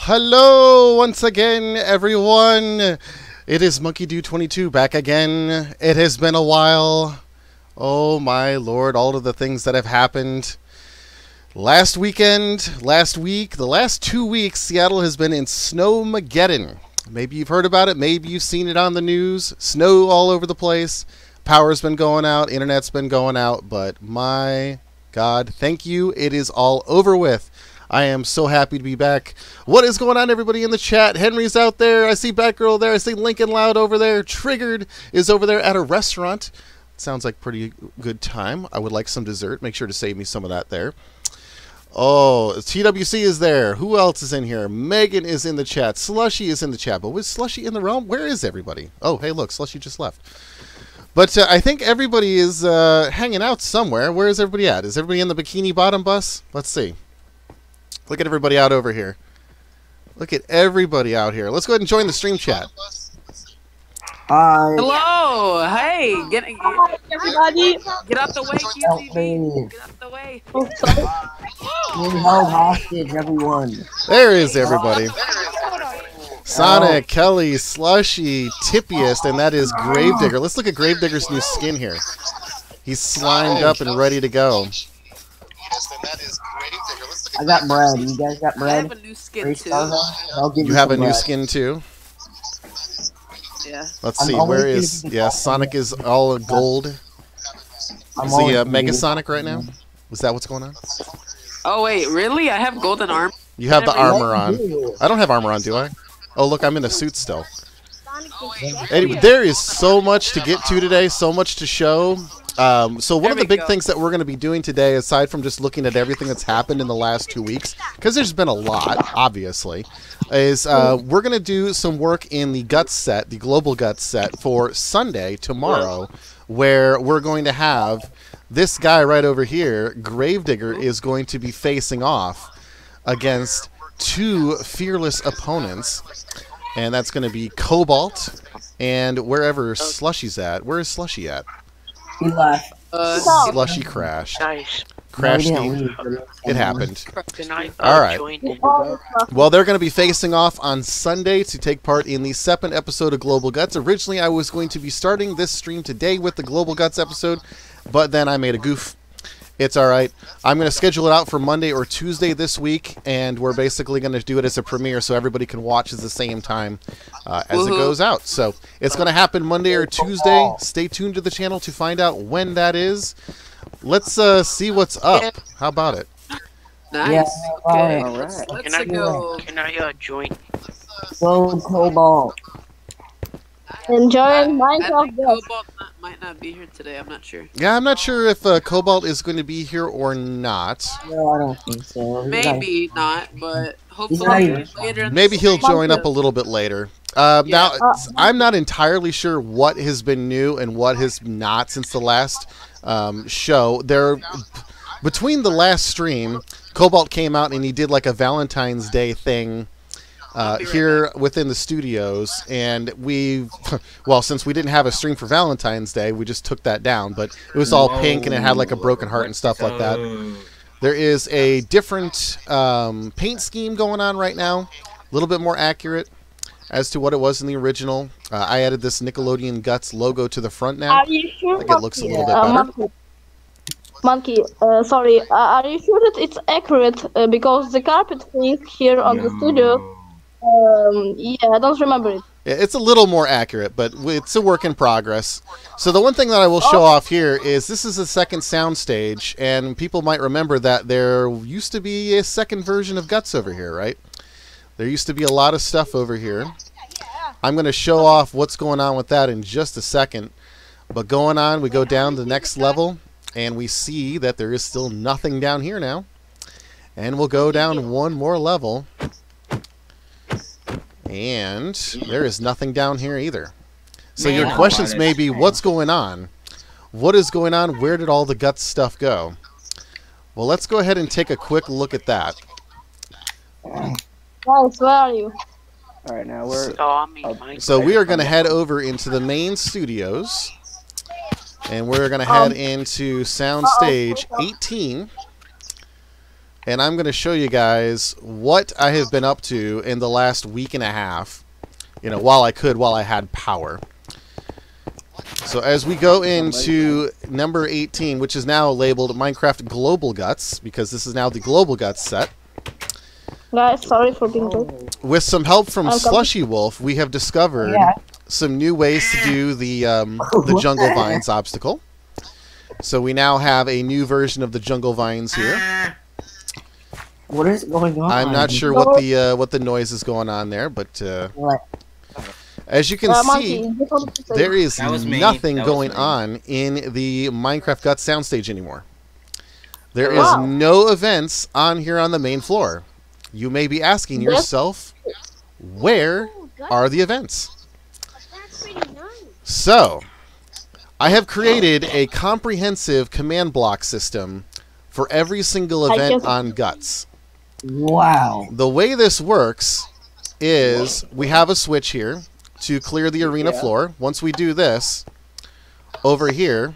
Hello once again, everyone. It is Monkey Dude 22 back again. It has been a while. Oh my lord, all of the things that have happened. Last weekend, last week, the last 2 weeks, Seattle has been in Snowmageddon. Maybe you've heard about it, maybe you've seen it on the news. Snow all over the place. Power's been going out, internet's been going out, but my God, thank you. It is all over with. I am so happy to be back. What is going on, everybody in the chat? Henry's out there. I see Batgirl there. I see Lincoln Loud over there. Triggered is over there at a restaurant. Sounds like pretty good time. I would like some dessert. Make sure to save me some of that there. Oh, TWC is there. Who else is in here? Megan is in the chat. Slushy is in the chat. But was Slushy in the realm? Where is everybody? Oh, hey, look. Slushy just left. But I think everybody is hanging out somewhere. Where is everybody at? Is everybody in the Bikini Bottom bus? Let's see. Look at everybody out over here. Look at everybody out here. Let's go ahead and join the stream chat. Hi. Hello. Hey. Hi, everybody. Get out the way, QTV. Get out the way. Being held hostage, everyone. There is everybody. Sonic, Kelly, Slushy, Tippiest, and that is Gravedigger. Let's look at Gravedigger's new skin here. He's slimed up and ready to go. I got bread. You guys got bread? I have a new skin too. I'll give You have a new bread. skin too? Yeah. Let's see, where is... Yeah, Sonic is all gold. Is he Mega Sonic right now? Is that what's going on? Oh wait, really? I have golden armor. You have the armor on. I don't have armor on, do I? Oh, look, I'm in a suit still. Anyway, there is so much to get to today, so much to show. So one of the big things that we're going to be doing today, aside from just looking at everything that's happened in the last 2 weeks, because there's been a lot, obviously, is we're going to do some work in the Guts set, the Global Guts set, for Sunday, tomorrow, where we're going to have this guy right over here, Gravedigger, is going to be facing off against two fearless opponents, and that's going to be Cobalt and wherever Slushy's at. Where is Slushy at? He left. Slushy crashed. Nice. Crashed. It happened. All right. Well, they're going to be facing off on Sunday to take part in the second episode of Global Guts. Originally, I was going to be starting this stream today with the Global Guts episode, but then I made a goof. It's all right. I'm going to schedule it out for Monday or Tuesday this week, and we're basically going to do it as a premiere so everybody can watch at the same time as it goes out. So it's going to happen Monday or Tuesday. Stay tuned to the channel to find out when that is. Let's see what's up. How about it? Nice. Yeah, Okay. all Let's Can go. I join? Go Cobalt. Enjoying I Minecraft. think Cobalt might not be here today. I'm not sure. Yeah, I'm not sure if Cobalt is going to be here or not. No, I don't think so. Maybe not, but not hopefully even- later. in Maybe the he'll stream. join up a little bit later. Now, I'm not entirely sure what has been new and what has not since the last show. Between the last stream, Cobalt came out and he did like a Valentine's Day thing here within the studios, and well, since we didn't have a stream for Valentine's Day, we just took that down, but it was all pink and it had like a broken heart and stuff like that. There is a different paint scheme going on right now, a little bit more accurate as to what it was in the original. I added this Nickelodeon Guts logo to the front now. Are you sure? I think it looks a little bit better. Monkey, sorry. Are you sure that it's accurate? Because the carpet thing here on the studio. Yeah, I don't remember it. Yeah, it's a little more accurate, but it's a work in progress. So the one thing that I will show off here is this is the second sound stage, and people might remember that there used to be a second version of Guts over here, right? There used to be a lot of stuff over here. I'm going to show off what's going on with that in just a second. But going on, we go down to the next level, and we see that there is still nothing down here now. And we'll go down one more level. And there is nothing down here either. So your Man, questions may be, what's going on? What is going on? Where did all the guts stuff go? Well, let's go ahead and take a quick look at that. Guys, where are you? All right, now we're. So we are going to head over into the main studios. And we're going to head into soundstage 18. And I'm going to show you guys what I have been up to in the last week and a half. You know, while I had power. So as we go into number 18, which is now labeled Minecraft Global Guts, because this is now the Global Guts set. Guys, sorry for being late. With some help from Slushy Wolf, we have discovered some new ways to do the Jungle Vines obstacle. So we now have a new version of the Jungle Vines here. What is going on? I'm not sure what the noise is going on there, but as you can see, there is nothing going on in the Minecraft Guts soundstage anymore. There is no events on here on the main floor. You may be asking yourself, where are the events? So, I have created a comprehensive command block system for every single event on Guts. Wow. The way this works is we have a switch here to clear the arena floor. Once we do this, over here,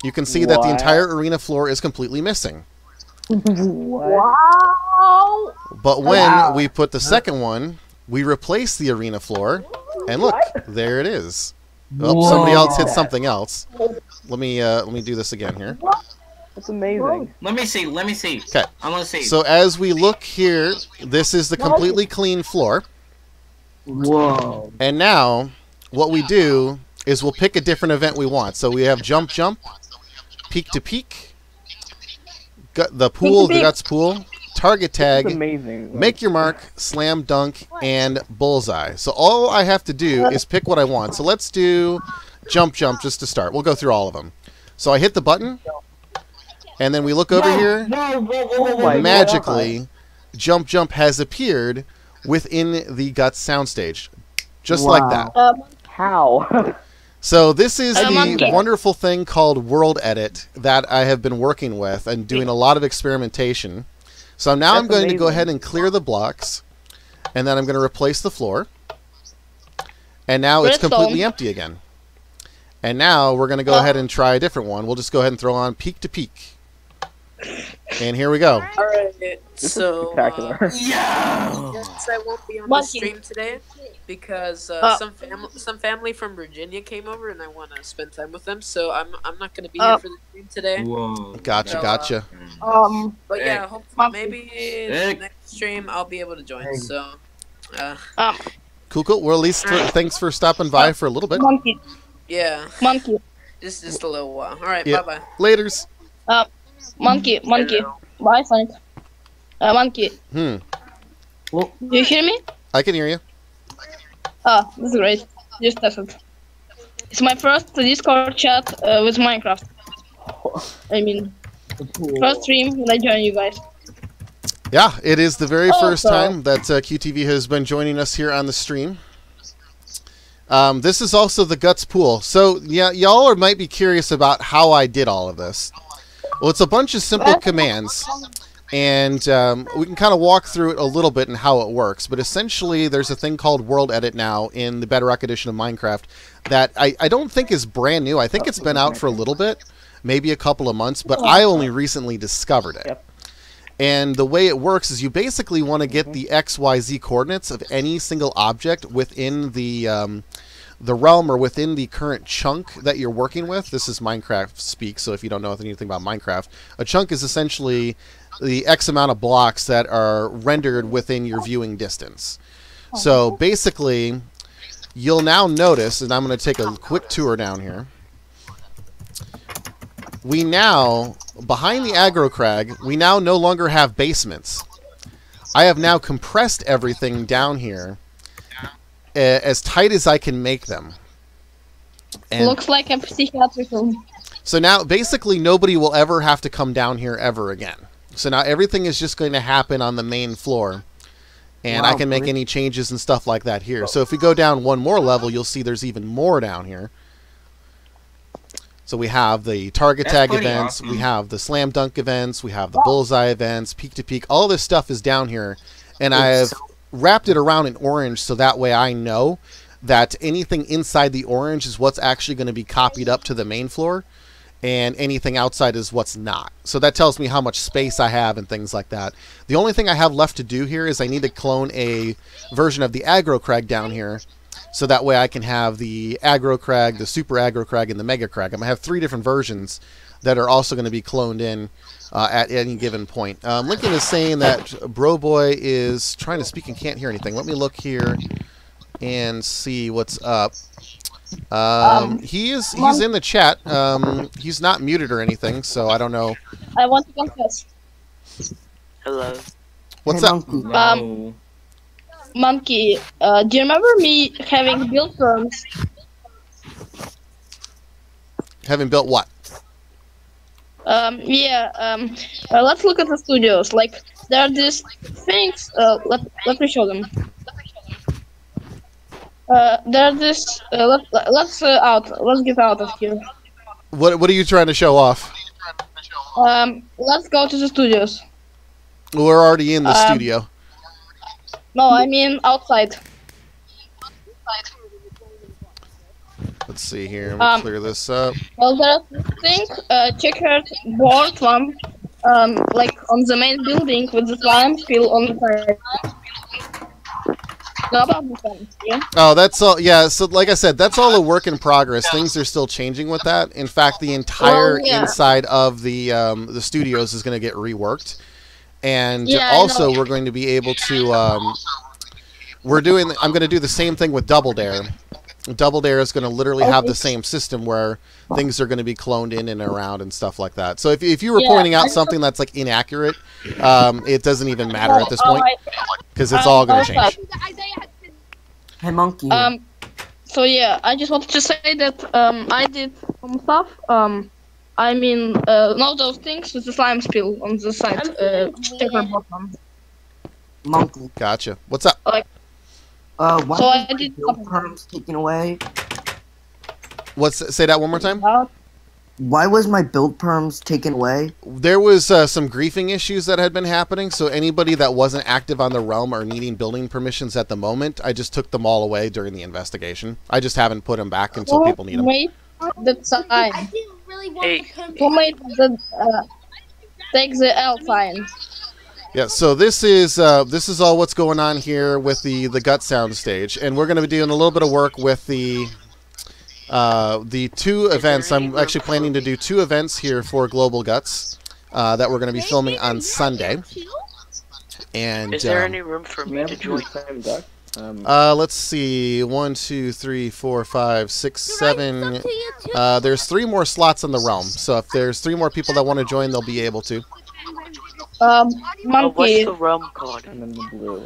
you can see that the entire arena floor is completely missing. Wow. But when we put the second one, we replace the arena floor, and look, there it is. Oh, somebody else hit something else. Let me do this again here. That's amazing. Let me see. Okay. I want to see. So as we look here, this is the completely clean floor. Whoa. And now, what we do is we'll pick a different event we want. So we have jump, peak to peak, the pool, the Guts pool, target tag, Amazing. make your mark, slam dunk, and bullseye. So all I have to do is pick what I want. So let's do jump just to start. We'll go through all of them. So I hit the button, and then we look over here. Magically, jump has appeared within the Guts soundstage. Just like that. How? So this is the wonderful thing called World Edit that I have been working with and doing a lot of experimentation. So now I'm going to go ahead and clear the blocks, and then I'm going to replace the floor. And now it's completely empty again. And now we're going to go ahead and try a different one. We'll just go ahead and throw on peak to peak. And here we go. Alright, so Spectacular. yes, I won't be on the stream today because some family from Virginia came over and I want to spend time with them. So I'm not going to be here for the stream today. Whoa. Gotcha. But yeah, hopefully maybe next stream I'll be able to join. So Cool. Well, at least thanks for stopping by for a little bit. Monkey. yeah, Monkey. just a little while. All right, Yeah. bye. Laters. Monkey. Bye, Sonic. Monkey. Hmm. Do you hear me? I can hear you. Oh, that's great. Just tested. It's my first Discord chat with Minecraft. I mean, first stream when I join you guys. Yeah, it is the very first time that QTV has been joining us here on the stream. This is also the Guts pool. So, yeah, y'all might be curious about how I did all of this. Well, it's a bunch of simple commands, and we can kind of walk through it a little bit and how it works. But essentially, there's a thing called World Edit now in the Bedrock edition of Minecraft that I don't think is brand new. I think it's been out for a little bit, maybe a couple of months, but I only recently discovered it. And the way it works is you basically want to get the XYZ coordinates of any single object within the realm or within the current chunk that you're working with. This is Minecraft speak, so if you don't know anything about Minecraft, a chunk is essentially the X amount of blocks that are rendered within your viewing distance. So basically, you'll now notice, and I'm going to take a quick tour down here. We now, behind the aggro crag, we now no longer have basements. I have now compressed everything down here as tight as I can make them. And looks like a psychiatric room. so now, basically, nobody will ever have to come down here ever again. So now everything is just going to happen on the main floor. And I can make any changes and stuff like that here. So if we go down one more level, you'll see there's even more down here. So we have the target tag events, we have the slam dunk events, we have the bullseye events, peak to peak. All this stuff is down here. And I've wrapped it around in orange so that way I know that anything inside the orange is what's actually going to be copied up to the main floor. And anything outside is what's not. So that tells me how much space I have and things like that. The only thing I have left to do here is I need to clone a version of the aggro crag down here. So that way I can have the aggro crag, the super aggro crag, and the mega crag. I'm going to have 3 different versions that are also going to be cloned in at any given point. Lincoln is saying that Broboy is trying to speak and can't hear anything. Let me look here and see what's up. He's in the chat. He's not muted or anything, so I don't know. I want to confess. Hello. What's up? No. Monkey, do you remember me having build firms? Having built what? Let's look at the studios. Like, there are these things. Let me show them. There are this. Let's get out of here. What are you trying to show off? Let's go to the studios. We're already in the studio. No, I mean outside. Let's see here. We'll clear this up. Well, there's this thing, checkered board one, like on the main building with the slime spill on the side. Yeah. Oh, that's all. Yeah, so like I said, that's all a work in progress. Things are still changing with that. In fact, the entire inside of the studios is going to get reworked, and also we're going to be able to. I'm going to do the same thing with Double Dare. Double Dare is going to literally have the same system where things are going to be cloned in and around and stuff like that. So if you were pointing out something that's like inaccurate, it doesn't even matter at this point because it's all going to change. Hey, Monkey. So yeah, I just wanted to say that I did some stuff. I mean, not those things with the slime spill on the side. Bottom. Monkey. Gotcha. What's up? Like, why so was I did build perms taken away? Say that one more time? Why was my build perms taken away? There was some griefing issues that had been happening, so anybody that wasn't active on the realm or needing building permissions at the moment, I just took them all away during the investigation. I just haven't put them back until people need them. Wait, the sign. I didn't really want to come. Who made the take the L sign? Yeah, so this is all what's going on here with the gut sound stage, and we're going to be doing a little bit of work with the 2 events. I'm actually planning to do 2 events here for Global Guts that we're going to be filming on Sunday. And is there any room for me to join? Let's see, 1, 2, 3, 4, 5, 6, 7. There's 3 more slots in the realm, so if there's 3 more people that want to join, they'll be able to. Monkey. What's the realm called? And then the blue.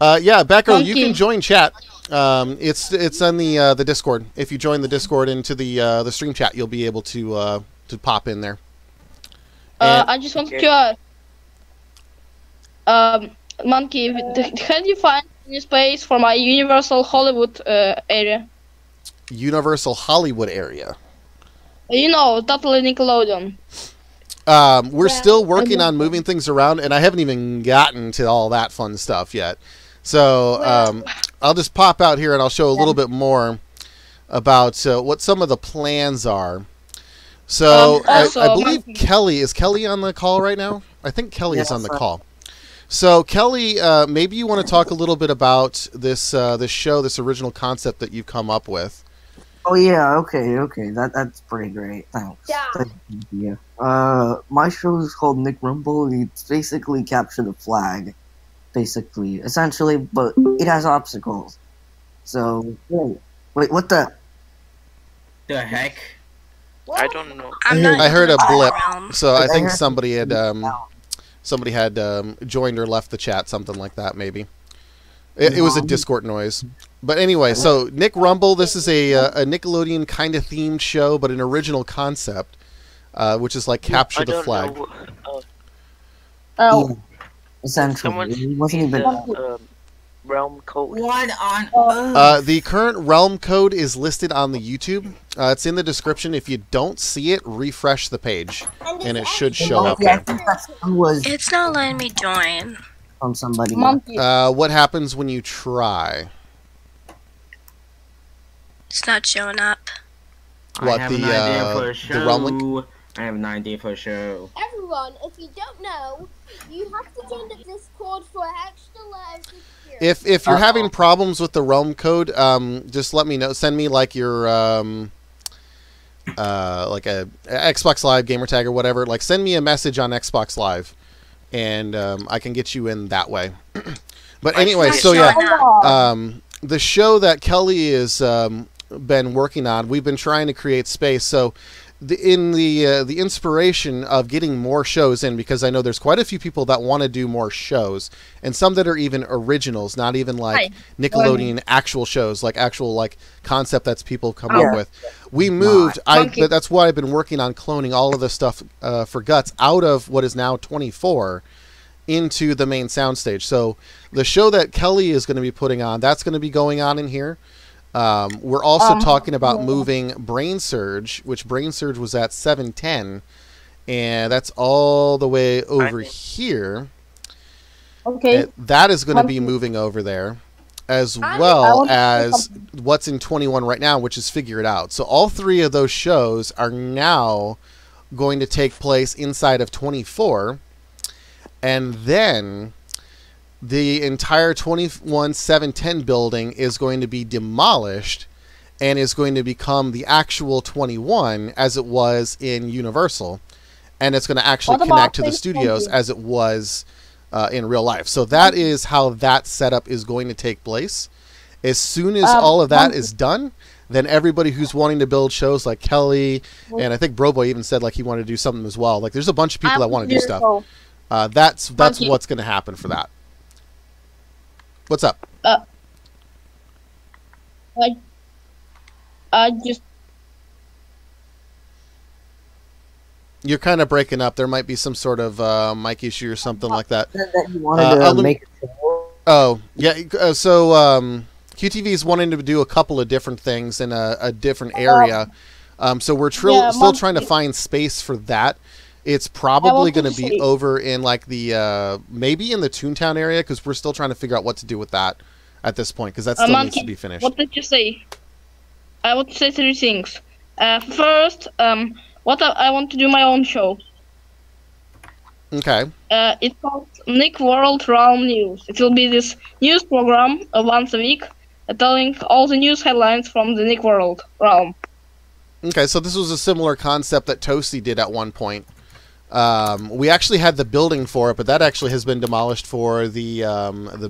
Okay. Yeah, Becco, you Monkey. can join chat. It's on the Discord. If you join the Discord into the stream chat, you'll be able to pop in there. I just wanted to Monkey, can you find any space for my Universal Hollywood area? Universal Hollywood area. You know, totally Nickelodeon. We're still working on moving things around, and I haven't even gotten to all that fun stuff yet. So I'll just pop out here and I'll show a little bit more about what some of the plans are. So I believe Kelly on the call right now? I think Kelly is on the call. So Kelly, maybe you want to talk a little bit about this show, this original concept that you've come up with. Oh yeah, okay, that's pretty great. Thanks. Yeah. Thank you. My show is called Nick Rumble. It's basically capture the flag, basically, essentially, but it has obstacles. So wait, what the heck? I don't know. I heard a blip, so I think somebody had joined or left the chat, something like that, maybe. It was a Discord noise. But anyway, so Nick Rumble, this is a Nickelodeon kind of themed show, but an original concept, which is like capture the flag. Yeah, essentially, Someone it wasn't needs even. a realm code. What on earth? The current realm code is listed on the YouTube. It's in the description. If you don't see it, refresh the page, and it should show up Yeah, I there. think that was It's not letting me join. from somebody. Monkey. What happens when you try? It's not showing up. What, I have the, an idea for a the realm link? show. I have an idea for a show. Everyone, if you don't know, you have to join the Discord for extra live security. If you're having problems with the realm code, just let me know. Send me like your like a Xbox Live gamer tag or whatever. Like send me a message on Xbox Live, and I can get you in that way. But anyway, so yeah, the show that Kelly is been working on, we've been trying to create space. So the inspiration of getting more shows in, because I know there's quite a few people that want to do more shows, and some that are even originals, not even like Nickelodeon actual shows, like actual like concept that's people come up with. We moved. That's why I've been working on cloning all of the stuff for Guts out of what is now 24 into the main soundstage. So the show that Kelly is going to be putting on, that's going to be going on in here. We're also talking about moving Brain Surge, which Brain Surge was at 710, and that's all the way over here. Okay. That is going to be moving over there, as well as what's in 21 right now, which is Figure It Out. So all three of those shows are now going to take place inside of 24, and then the entire 21-710 building is going to be demolished and is going to become the actual 21 as it was in Universal. And it's going to actually connect to the studios as it was in real life. So that is how that setup is going to take place. As soon as all of that is done, then everybody who's wanting to build shows like Kelly, and I think Broboy even said like he wanted to do something as well. Like there's a bunch of people that want to do stuff. That's what's going to happen for that. What's up? I just. You're kind of breaking up. There might be some sort of mic issue or something like that. That you wanted to make a show. Oh, yeah. So QTV is wanting to do a couple of different things in a different area. So we're still trying to find space for that. It's probably going to be over in like the maybe in the Toontown area, because we're still trying to figure out what to do with that at this point, because that still needs to be finished. What did you say? I want to say three things. First, what I want to do my own show. Okay. It's called Nick World Realm News. It will be this news program once a week, telling all the news headlines from the Nick World Realm. Okay, so this was a similar concept that Toasty did at one point. We actually had the building for it, but that actually has been demolished for the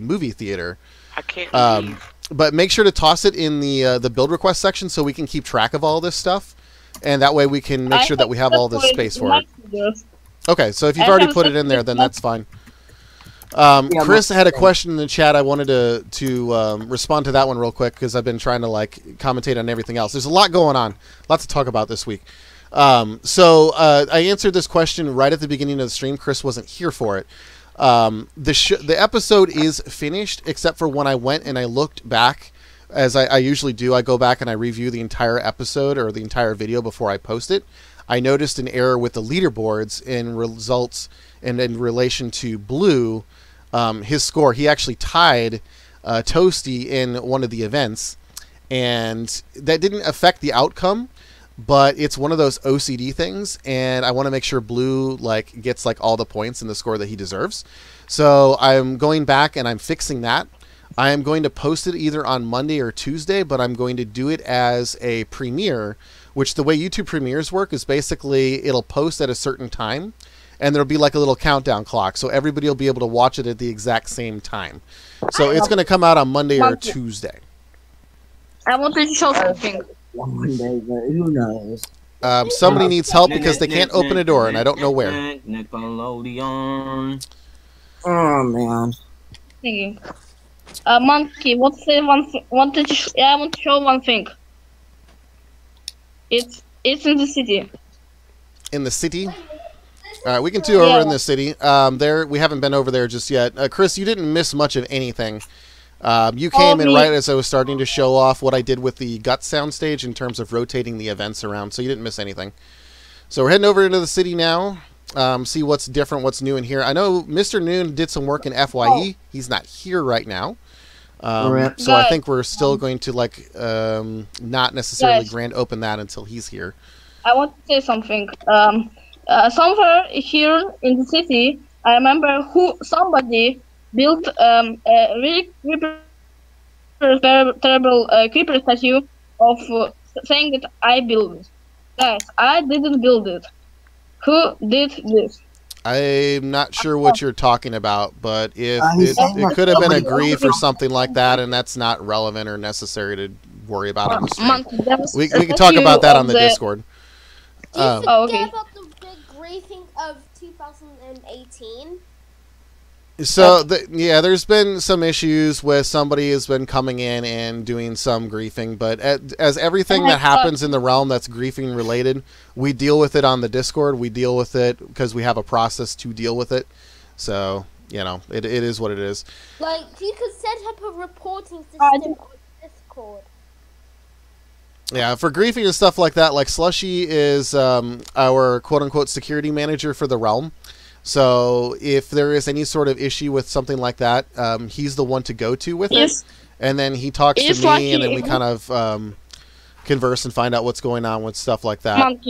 movie theater. I can't believe. But make sure to toss it in the build request section so we can keep track of all this stuff, and that way we can make sure that we have all this space for it. Okay, so if you've already put it in there, then that's fine. Chris had a question in the chat. I wanted to respond to that one real quick, because I've been trying to like commentate on everything else. There's a lot going on, lots to talk about this week. So I answered this question right at the beginning of the stream. Chris wasn't here for it. The episode is finished, except for when I went and I looked back, as I usually do. I go back and I review the entire episode or the entire video before I post it. I noticed an error with the leaderboards in results and in relation to Blue, his score. He actually tied Toasty in one of the events, and that didn't affect the outcome, but it's one of those OCD things, and I want to make sure Blue like gets like all the points in the score that he deserves. So I'm going back and I'm fixing that. I am going to post it either on Monday or Tuesday, but I'm going to do it as a premiere, which the way YouTube premieres work is basically it'll post at a certain time, and there'll be like a little countdown clock, so everybody will be able to watch it at the exact same time. So it's going to come out on Monday or Tuesday. I wanted to show something. Monday, but who knows? Somebody needs help because they can't open a door, and I don't know where. Nickelodeon. Oh man. Thank you. Monkey, what's the one thing? I want to show one thing. It's in the city. In the city? All right, we can do over in the city. There, we haven't been over there just yet. Chris, you didn't miss much of anything. You came in right as I was starting to show off what I did with the gut soundstage in terms of rotating the events around, so you didn't miss anything. So we're heading over into the city now. See what's different, what's new in here. I know Mr. Noon did some work in FYE. He's not here right now. So I think we're still going to not necessarily grand open that until he's here. I want to say something. Somewhere here in the city, I remember somebody built a really terrible creeper statue of saying that I built it. Guys, I didn't build it. Who did this? I'm not sure what you're talking about, but if it could have been a grief or something like that, and that's not relevant or necessary to worry about on the stream. We can talk about that on the Discord. Do you forget about the big griefing of 2018? So, yeah, there's been some issues with somebody has been coming in and doing some griefing, but as everything that happens in the realm that's griefing related, we deal with it on the Discord. We deal with it because we have a process to deal with it. So, you know, it is what it is. Like, you could set up a reporting system on Discord. Yeah, for griefing and stuff like that, like Slushy is our quote-unquote security manager for the realm. So if there is any sort of issue with something like that, he's the one to go to with it. And then he talks to me, and then we kind of converse and find out what's going on with stuff like that.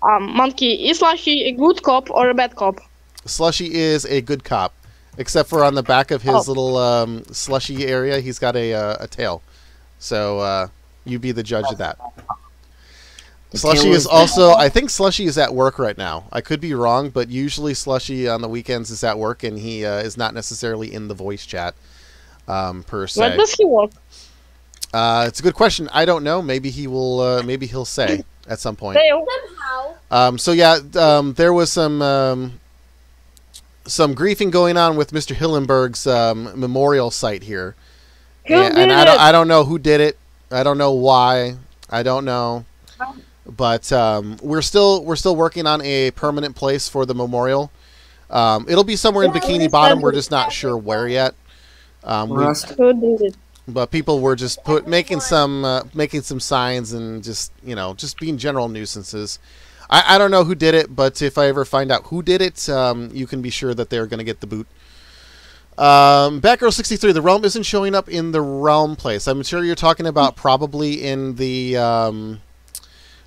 Monkey, is Slushy a good cop or a bad cop? Slushy is a good cop, except for on the back of his little slushy area, he's got a tail. So you be the judge of that. Slushy is also, I think Slushy is at work right now. I could be wrong, but usually Slushy on the weekends is at work, and he is not necessarily in the voice chat, per se. Where does he work? It's a good question. I don't know. Maybe he will. Maybe he'll say at some point. Somehow. So yeah, there was some griefing going on with Mr. Hillenberg's memorial site here, and I don't know who did it. I don't know why. I don't know. But we're still working on a permanent place for the memorial. It'll be somewhere in Bikini Bottom. We're just not sure where yet. But people were just making some signs and just being general nuisances. I don't know who did it, but if I ever find out who did it, you can be sure that they're going to get the boot. Batgirl63, the realm isn't showing up in the realm place. I'm sure you're talking about probably in the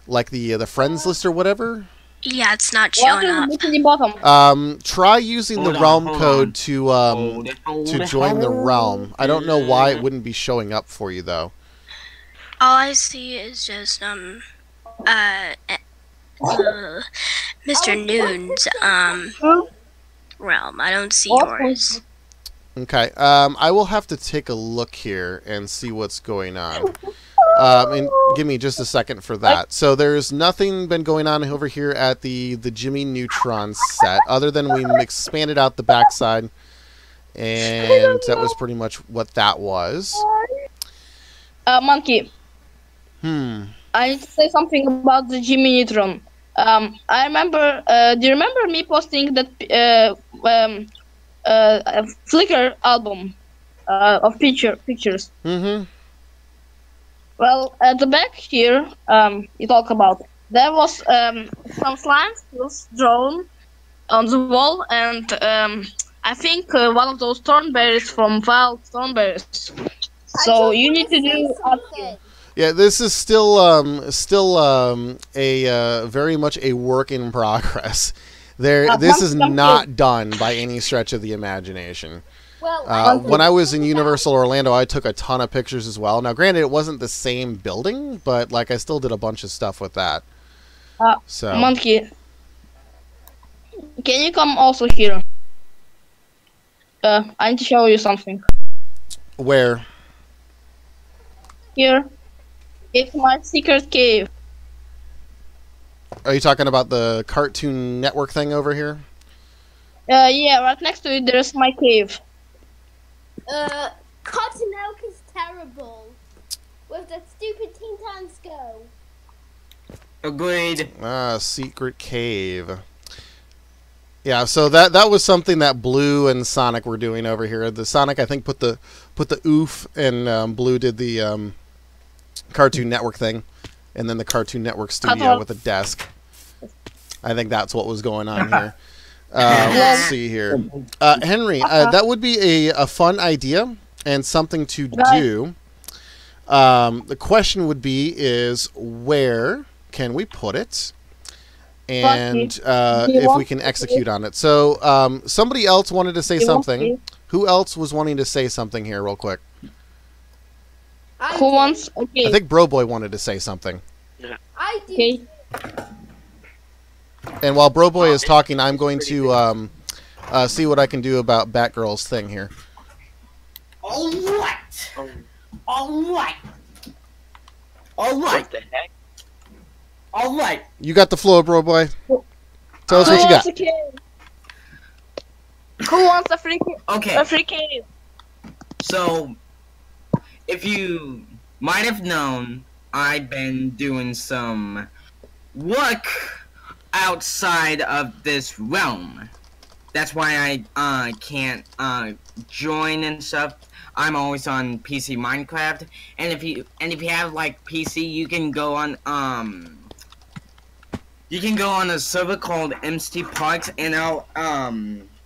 like the friends list or whatever. Yeah, it's not showing up. Try using the realm code to join the realm. I don't know why it wouldn't be showing up for you though. All I see is just Mr. Noon's realm. I don't see yours. Okay, I will have to take a look here and see what's going on. And give me just a second for that. So there's nothing been going on over here at the Jimmy Neutron set, other than we expanded out the backside, and that was pretty much what that was. Monkey. I need to say something about the Jimmy Neutron. I remember. Do you remember me posting that Flickr album of pictures? Mm-hmm. Well, at the back here, you talk about there was some slimes drawn on the wall, and I think one of those thornberries from wild thornberries. So you need to do. Yeah, this is still a very much a work in progress. This is not done by any stretch of the imagination. When I was in Universal Orlando, I took a ton of pictures as well. Now, granted, it wasn't the same building, but like I still did a bunch of stuff with that. So, Monkey, can you come also here? I need to show you something. Where? Here. It's my secret cave. Are you talking about the Cartoon Network thing over here? Yeah, right next to it, there's my cave. Cotton Elk is terrible. With the stupid Toontown go. Agreed. Secret cave. Yeah, so that was something that Blue and Sonic were doing over here. The Sonic, I think, put the oof, and Blue did the Cartoon Network thing, and then the Cartoon Network studio with a desk. I think that's what was going on here. Let's see here. Henry, that would be a fun idea and something to do. The question would be is where can we put it? And if we can execute on it. So somebody else wanted to say something. Who else was wanting to say something here real quick? Who wants? Okay. I think Bro Boy wanted to say something. I did. Okay. And while Bro Boy is talking, I'm going to see what I can do about Batgirl's thing here. All right. All right. All right. What the heck? All right. You got the floor, Bro Boy. Tell us what you got. Who wants a free Okay. A free cave? So, if you might have known, I've been doing some work outside of this realm. That's why I can't join and stuff. I'm always on PC Minecraft, and if you have like PC, you can go on a server called MC Parks, and I'll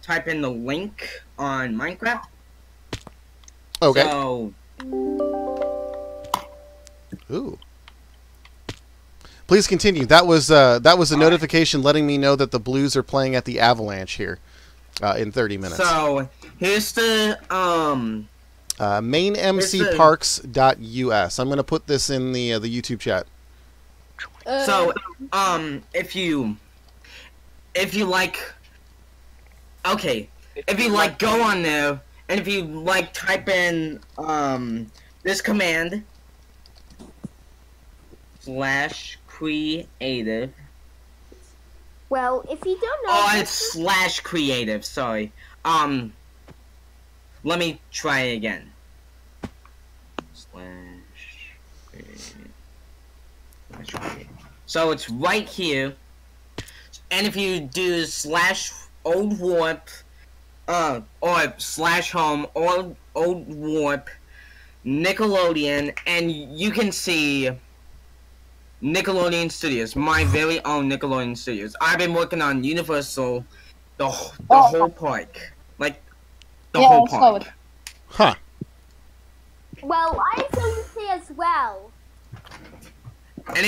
type in the link on Minecraft. Okay. So, ooh. Please continue. That was a notification letting me know that the Blues are playing at the Avalanche here in 30 minutes. So here's the mainmcparks.us. I'm going to put this in the YouTube chat. So if you like, okay, if you like, go on there, and if you like, type in this command /creative. Well, if you don't know. Oh, it's /creative. Sorry. Let me try it again. /creative. So it's right here, and if you do /old warp, or /home or old warp Nickelodeon, and you can see Nickelodeon Studios, my very own Nickelodeon Studios. I've been working on Universal, the whole park, like the whole park. Huh. Well, I'm going to say as well. And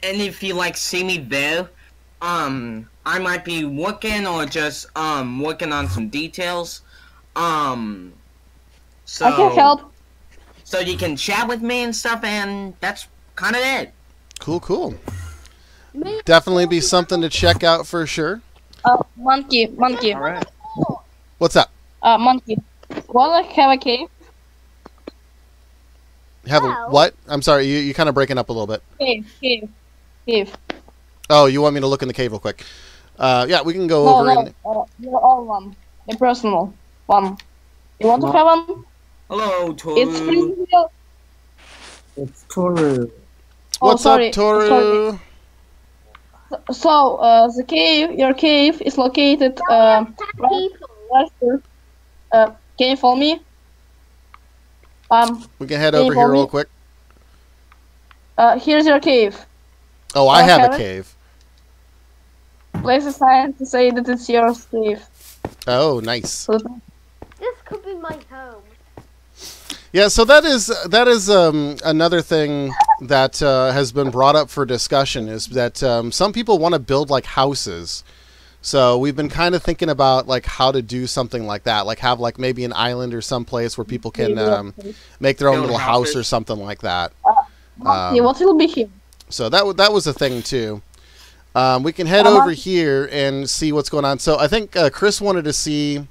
if you like see me there, I might be working or just working on some details. So I can help. So you can chat with me and stuff, and that's kind of it. Cool. Definitely be something to check out for sure. Monkey. All right. What's up? Monkey. Wanna have a cave? Have a what? I'm sorry, you kind of breaking up a little bit. Cave. Oh, you want me to look in the cave real quick? Yeah, we can go over in... your own one. A personal one. You want to have one? Hello, Toru. It's free. It's Toru. What's up, Toru? So, your cave is located right here. Can you follow me? We can head over here real quick. Here's your cave. Oh, I have a cave. Place a sign to say that it's your cave. Oh, nice. This could be my home. Yeah, so that is another thing that has been brought up for discussion is that some people want to build like houses. So we've been kind of thinking about like how to do something like that, like have like maybe an island or some place where people can make their own little house or something like that. What will be here? So that was a thing too. We can head over here and see what's going on. So I think Chris wanted to see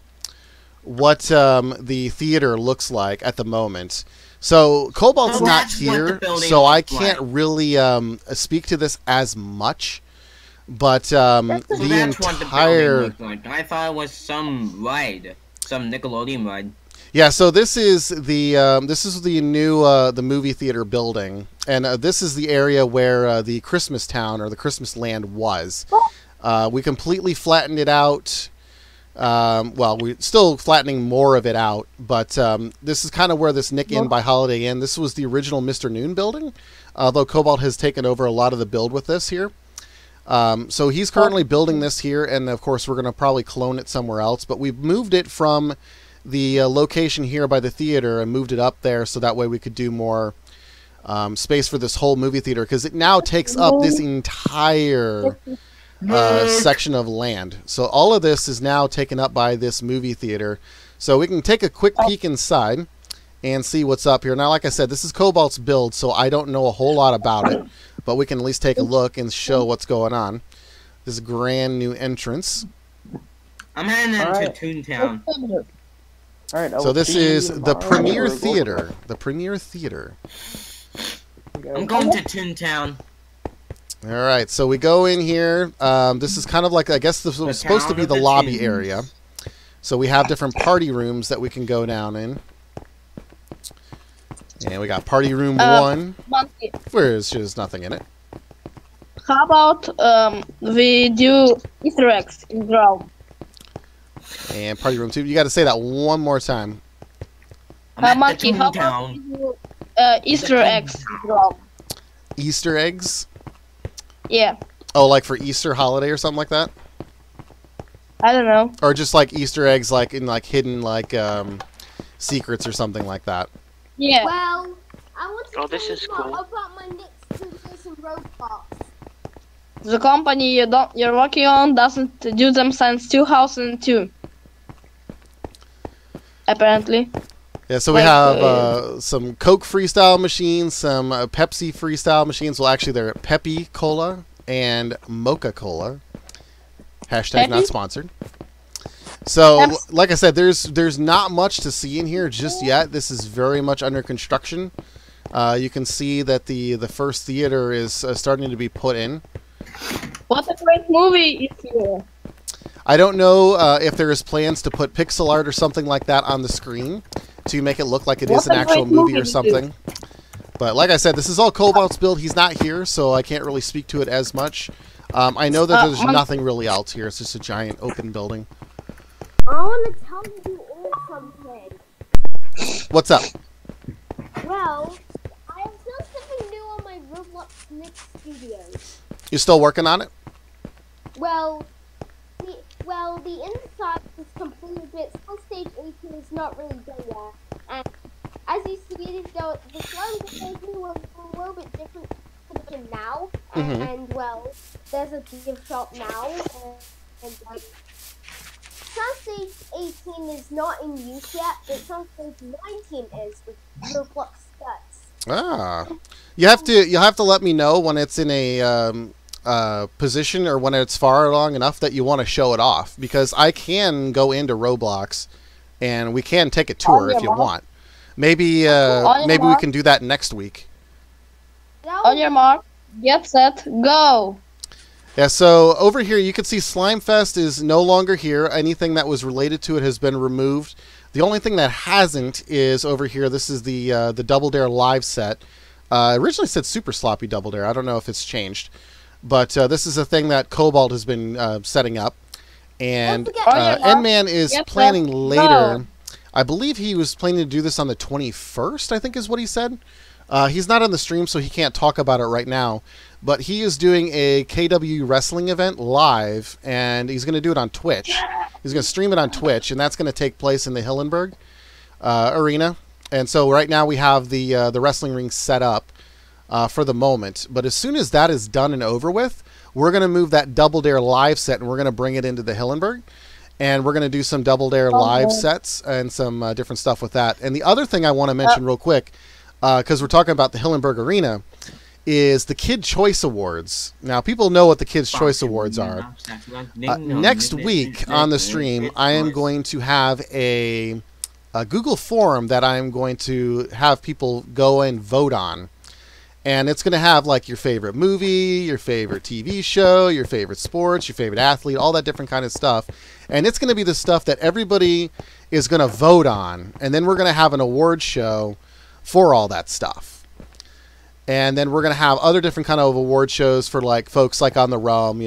what the theater looks like at the moment. So Cobalt's not here, so I can't really speak to this as much. But the entire... I thought it was some ride, some Nickelodeon ride. Yeah, so this is the new the movie theater building, and this is the area where the Christmas town or the Christmas land was. We completely flattened it out. Well, we're still flattening more of it out, but this is kind of where this Nick Inn by Holiday Inn. This was the original Mr. Noon building, although Cobalt has taken over a lot of the build with this here. So he's currently building this here, and of course we're going to probably clone it somewhere else, but we've moved it from the location here by the theater and moved it up there so that way we could do more space for this whole movie theater, because it now takes up this entire section of land. So all of this is now taken up by this movie theater. So we can take a quick peek inside and see what's up here. Now, like I said, this is Cobalt's build, so I don't know a whole lot about it, but we can at least take a look and show what's going on. This grand new entrance. I'm heading into Toontown. All right. So this is the Premier Theater. The Premier Theater. I'm going to Toontown. All right, so we go in here. This is kind of like, I guess this was supposed to be the lobby area. So we have different party rooms that we can go down in. And we got party room 1, where there's nothing in it. How about we do Easter eggs in Rome? And party room 2. You got to say that one more time. Monkey, how about we do Easter eggs in Rome? Easter eggs? Yeah. Oh, like for Easter holiday or something like that? I don't know. Or just like Easter eggs, like in like hidden like secrets or something like that. Yeah. Well, I want to this is cool. about my next two-person Roblox. The company you're working on doesn't do them since 2002. Apparently. Yeah, so we have some Coke freestyle machines, some Pepsi freestyle machines. Well, actually, they're Peppy Cola and Mocha Cola. Hashtag not sponsored. So, like I said, there's not much to see in here just yet. This is very much under construction. You can see that the first theater is starting to be put in. What a great movie is here. I don't know if there is plans to put pixel art or something like that on the screen to make it look like it is an actual movie or something. But like I said, this is all Cobalt's build. He's not here, so I can't really speak to it as much. I know that there's nothing really else here. It's just a giant open building. I want to tell you all something. What's up? Well, I have done something new on my Roblox Nick Studios. You still working on it? Well, the inside is completed, but still stage 18 is not really done yet. And as you see, the slime design was a little bit different than now. And well, there's a gift shop now, and Sound Stage 18 is not in use yet, but Sound Stage 19 is with Roblox sets. Ah, you'll have to let me know when it's in a position or when it's far long enough that you want to show it off, because I can go into Roblox and we can take a tour if you want. Maybe we can do that next week. On your mark, get set, go. Yeah, so over here you can see Slimefest is no longer here. Anything that was related to it has been removed. The only thing that hasn't is over here. This is the Double Dare live set. Originally said Super Sloppy Double Dare. I don't know if it's changed. But this is a thing that Cobalt has been setting up. And N-Man is planning later. I believe he was planning to do this on the 21st, I think is what he said. He's not on the stream, so he can't talk about it right now. But he is doing a KW wrestling event live, and he's going to do it on Twitch. He's going to stream it on Twitch, and that's going to take place in the Hillenburg arena. And so right now we have the wrestling ring set up for the moment. But as soon as that is done and over with, we're going to move that Double Dare live set, and we're going to bring it into the Hillenburg. And we're going to do some Double Dare live sets and some different stuff with that. And the other thing I want to mention real quick, because we're talking about the Hillenburg Arena, is the Kid Choice Awards. Now, people know what the Kids Choice Awards are. Next week on the stream, I am going to have a Google form that I'm going to have people go and vote on. And it's going to have like your favorite movie, your favorite TV show, your favorite sports, your favorite athlete, all that different kind of stuff. And it's going to be the stuff that everybody is going to vote on. And then we're going to have an award show for all that stuff. And then we're going to have other different kind of award shows for like folks like on the realm,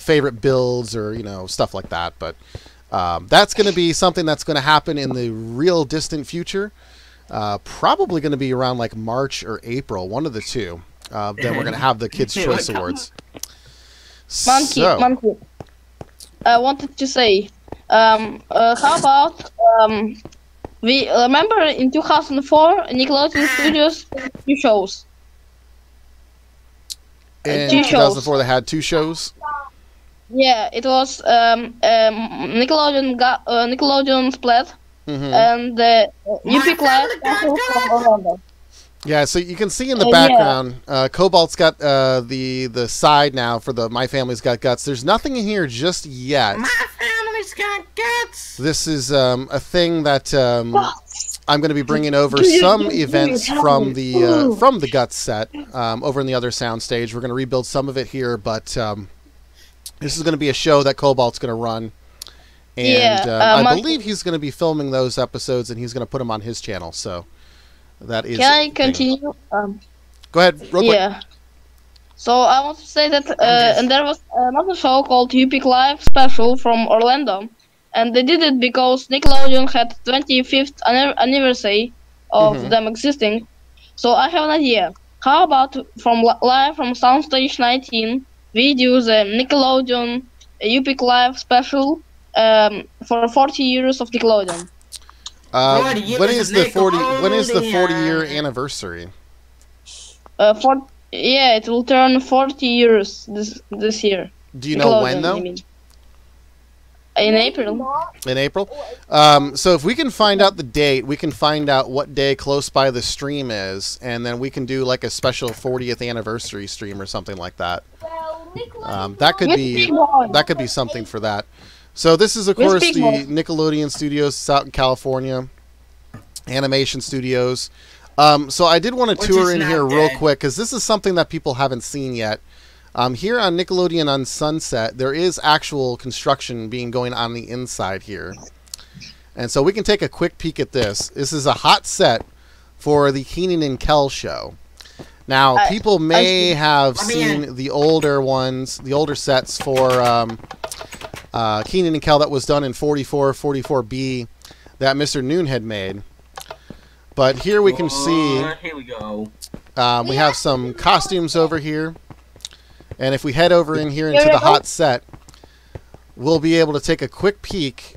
favorite builds or, stuff like that. But that's going to be something that's going to happen in the real distant future. Probably going to be around like March or April, one of the two. Then we're going to have the Kids' Choice Awards. Monkey. I wanted to say, how about we remember in 2004 Nickelodeon Studios had 2 shows. In 2004, they had 2 shows. Yeah, it was Nickelodeon Split and the Epic Live special from Orlando. Yeah, so you can see in the background, Cobalt's got the side now for the My Family's Got Guts. There's nothing in here just yet. My Family's Got Guts! This is a thing that I'm going to be bringing over some events from the Guts set over in the other soundstage. We're going to rebuild some of it here, but this is going to be a show that Cobalt's going to run. And I believe he's going to be filming those episodes, and he's going to put them on his channel, so... That is. Can I continue? Go ahead, real quick. Yeah. So I want to say that, and there was another show called Epic Live Special from Orlando, and they did it because Nickelodeon had 25th anniversary of them existing. So I have an idea. How about live from Soundstage 19, we do the Nickelodeon Epic Live Special for 40 years of Nickelodeon. When is the 40-year anniversary? It will turn 40 years this year. Do you know when though? In April. In April. So if we can find out the date, we can find out what day close by the stream is, and then we can do like a special 40th anniversary stream or something like that. That could be something for that. So this is, of course, the Nickelodeon Studios out in California, Animation Studios. So I did want to tour in here real quick, because this is something that people haven't seen yet. Here on Nickelodeon on Sunset, there is actual construction going on the inside here. And so we can take a quick peek at this. This is a hot set for the Kenan Kel show. Now, people may have seen the older ones, the older sets for... Kenan and Kel that was done in 44, 44B that Mr. Noon had made. But here we can see here we go. We have some costumes over here. And if we head over in here into the hot set, we'll be able to take a quick peek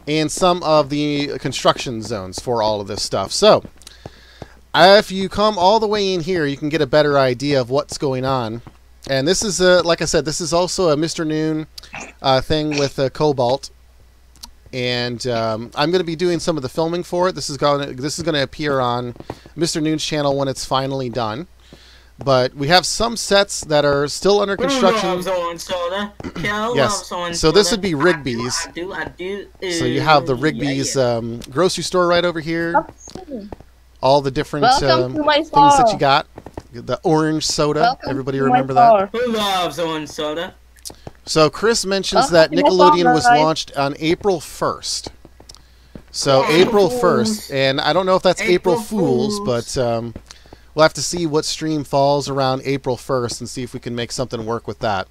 in some of the construction zones for all of this stuff. So, if you come all the way in here, you can get a better idea of what's going on. And this is, like I said, this is also a Mr. Noon thing with Cobalt. And I'm going to be doing some of the filming for it. This is going to appear on Mr. Noon's channel when it's finally done. But we have some sets that are still under construction. Yes. So this would be Rigby's. So you have the Rigby's grocery store right over here. All the different things that you got. The orange soda. Everybody remember that? Who loves orange soda? So Chris mentions that Nickelodeon was launched on April 1st. So April 1st. And I don't know if that's April Fool's, but we'll have to see what stream falls around April 1st and see if we can make something work with that.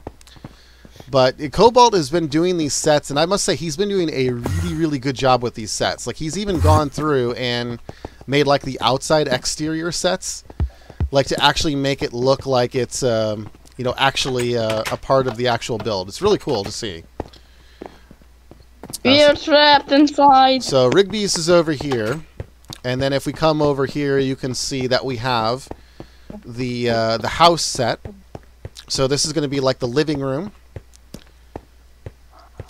But Cobalt has been doing these sets, and I must say he's been doing a really, really good job with these sets. Like, he's even gone through and made, like, the outside exterior sets. Like, to actually make it look like it's, you know, actually a part of the actual build. It's really cool to see. We are trapped inside. So Rigby's is over here. And then if we come over here, you can see that we have the house set. So this is going to be like the living room.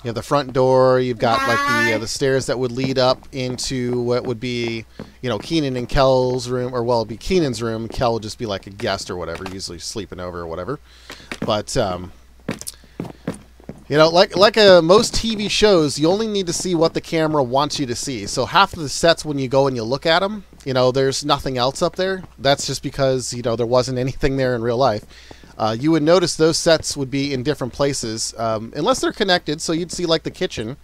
You have the front door. You've got like the stairs that would lead up into what would be, you know, Kenan and Kel's room, or well, it'd be Kenan's room. Kel would just be like a guest or whatever, usually sleeping over or whatever. But you know, like most TV shows, you only need to see what the camera wants you to see. So half of the sets, when you go and you look at them, you know, there's nothing else up there. That's just because, you know, there wasn't anything there in real life. You would notice those sets would be in different places, unless they're connected. So you'd see like the kitchen.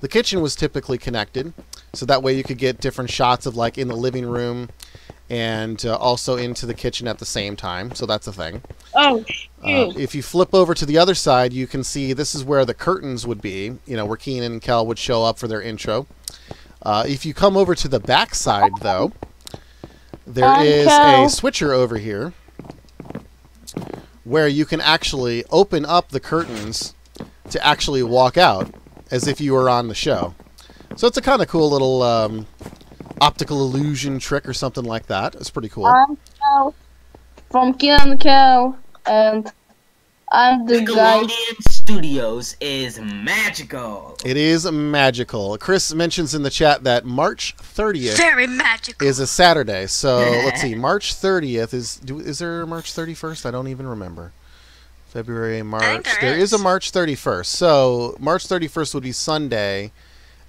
The kitchen was typically connected, so that way you could get different shots of like in the living room and also into the kitchen at the same time. So that's a thing. Oh, if you flip over to the other side, you can see this is where the curtains would be, where Kenan and Kel would show up for their intro. If you come over to the back side, though, there is a switcher over here where you can actually open up the curtains to actually walk out as if you were on the show. So it's a kind of cool little optical illusion trick or something like that. It's pretty cool. I'm Kel from Kenan Kel, and I'm the guy. Nickelodeon Studios is magical. It is magical. Chris mentions in the chat that March 30th Very magical. is a Saturday. So let's see. March 30th is there a March 31st? I don't even remember. February, March. There is a March 31st. So March 31st would be Sunday.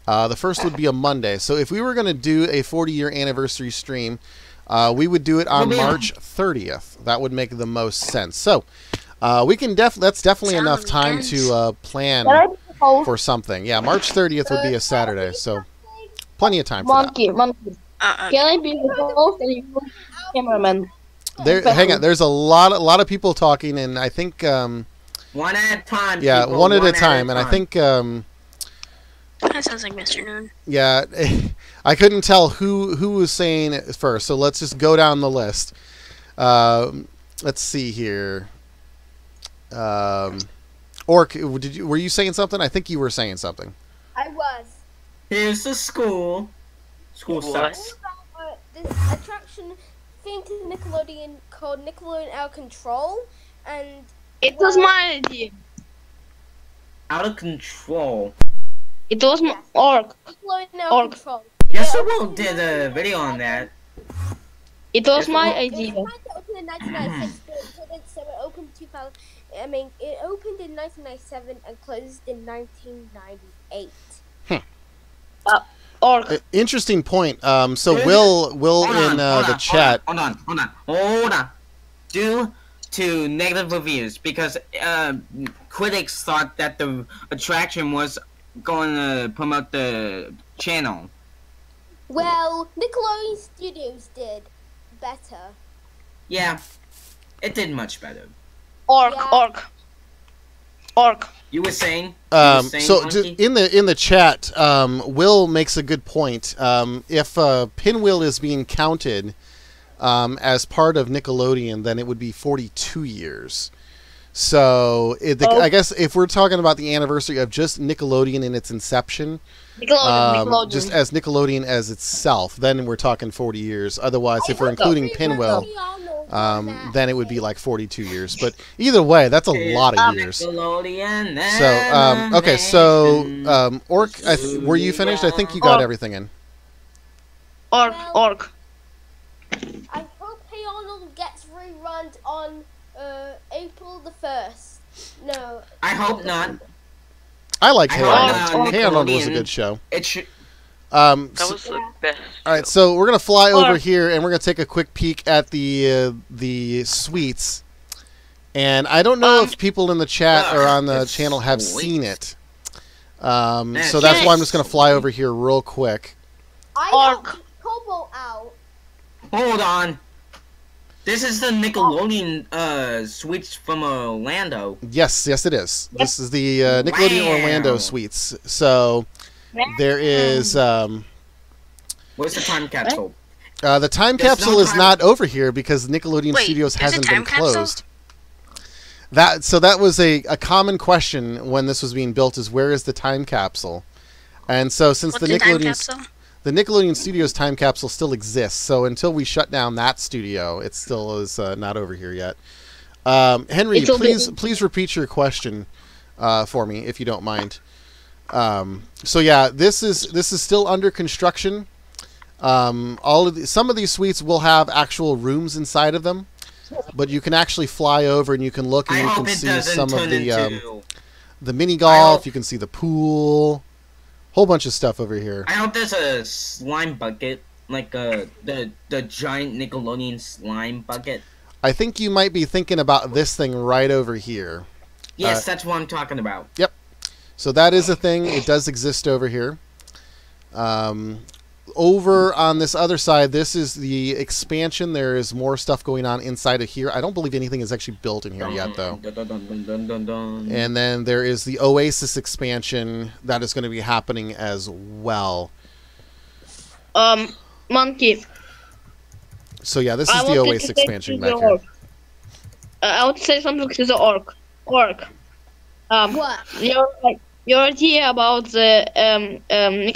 The first would be a Monday. So if we were going to do a 40-year anniversary stream, we would do it on March 30th. That would make the most sense. So we can that's definitely enough time to plan for something. Yeah, March 30th would be a Saturday, so plenty of time for that. Monkey. Can I be the host and you cameraman? Hang on. There's a lot of people talking, and I think one at a time. Yeah, people, one at a time, and I think that sounds like Mr. Noon. Yeah, I couldn't tell who was saying it first, so let's just go down the list. Let's see here. Orc, were you saying something? I think you were saying something. I was. Here's the school. School sucks. This attraction thing to Nickelodeon called Nickelodeon Out of Control, and it was my idea. Out of Control. It was my Orc. Nickelodeon Out of Control. Yes, I will did a video on that. It was my idea. It opened in 1996. It opened 2000. I mean, it opened in 1997 and closed in 1998. Orc. Interesting point. So Will in the chat. Hold on. Due to negative reviews, because critics thought that the attraction was going to promote the channel. Well, Nickelodeon Studios did better. Yeah, it did much better. Orc. You were saying? So in the chat, Will makes a good point. If Pinwheel is being counted as part of Nickelodeon, then it would be 42 years. So I guess if we're talking about the anniversary of just Nickelodeon in its inception, Nickelodeon. just as Nickelodeon as itself, then we're talking 40 years. Otherwise, if we're including Pinwheel, then it would be like 42 years. But either way, that's a lot of years. So, okay, so Orc, were you finished? I think you got everything in. Orc. I hope Hey Arnold gets rerun on April the 1st. No. I hope not. I like Hey Arnold. Hey Arnold was a good show. It should. That was the best. All right, so we're gonna fly over here, and we're gonna take a quick peek at the suites. And I don't know if people in the chat or on the channel have seen it. So that's why I'm just gonna fly over here real quick. I got Kobo out. Hold on. This is the Nickelodeon suites from Orlando. Yes, it is. Yep. This is the Nickelodeon Orlando suites. So there is. Where's the time capsule? The time capsule is not over here because Nickelodeon Studios hasn't been closed. That was a common question when this was being built: is where is the time capsule? And so since the Nickelodeon Studios time capsule still exists, so until we shut down that studio, it still is not over here yet. Henry, please repeat your question for me, if you don't mind. So yeah, this is still under construction. Some of these suites will have actual rooms inside of them, but you can actually fly over and you can look and you can see some of the mini golf. You can see the pool. Whole bunch of stuff over here. I hope there's a slime bucket, like the giant Nickelodeon slime bucket. I think you might be thinking about this thing right over here. Yes, that's what I'm talking about. Yep. So that is a thing. It does exist over here. over on this other side, this is the expansion. There is more stuff going on inside of here. I don't believe anything is actually built in here yet, though. And then there is the Oasis expansion that is going to be happening as well. Monkey. So yeah, this is the Oasis expansion back here. I want to say something to the orc. What? Your idea about the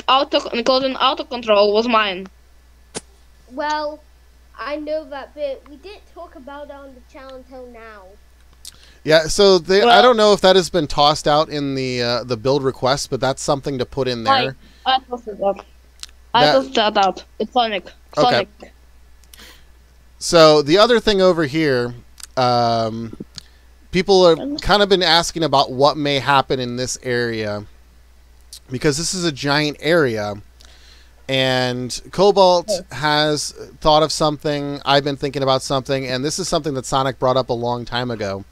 auto control was mine. Well, I know that, but we didn't talk about it on the channel until now. Yeah, so I don't know if that has been tossed out in the build request, but that's something to put in there. I tossed it out. I tossed that out. It's Sonic. Okay. So the other thing over here, people have kind of been asking about what may happen in this area, because this is a giant area, and Cobalt has thought of something. I've been thinking about something, and this is something that Sonic brought up a long time ago.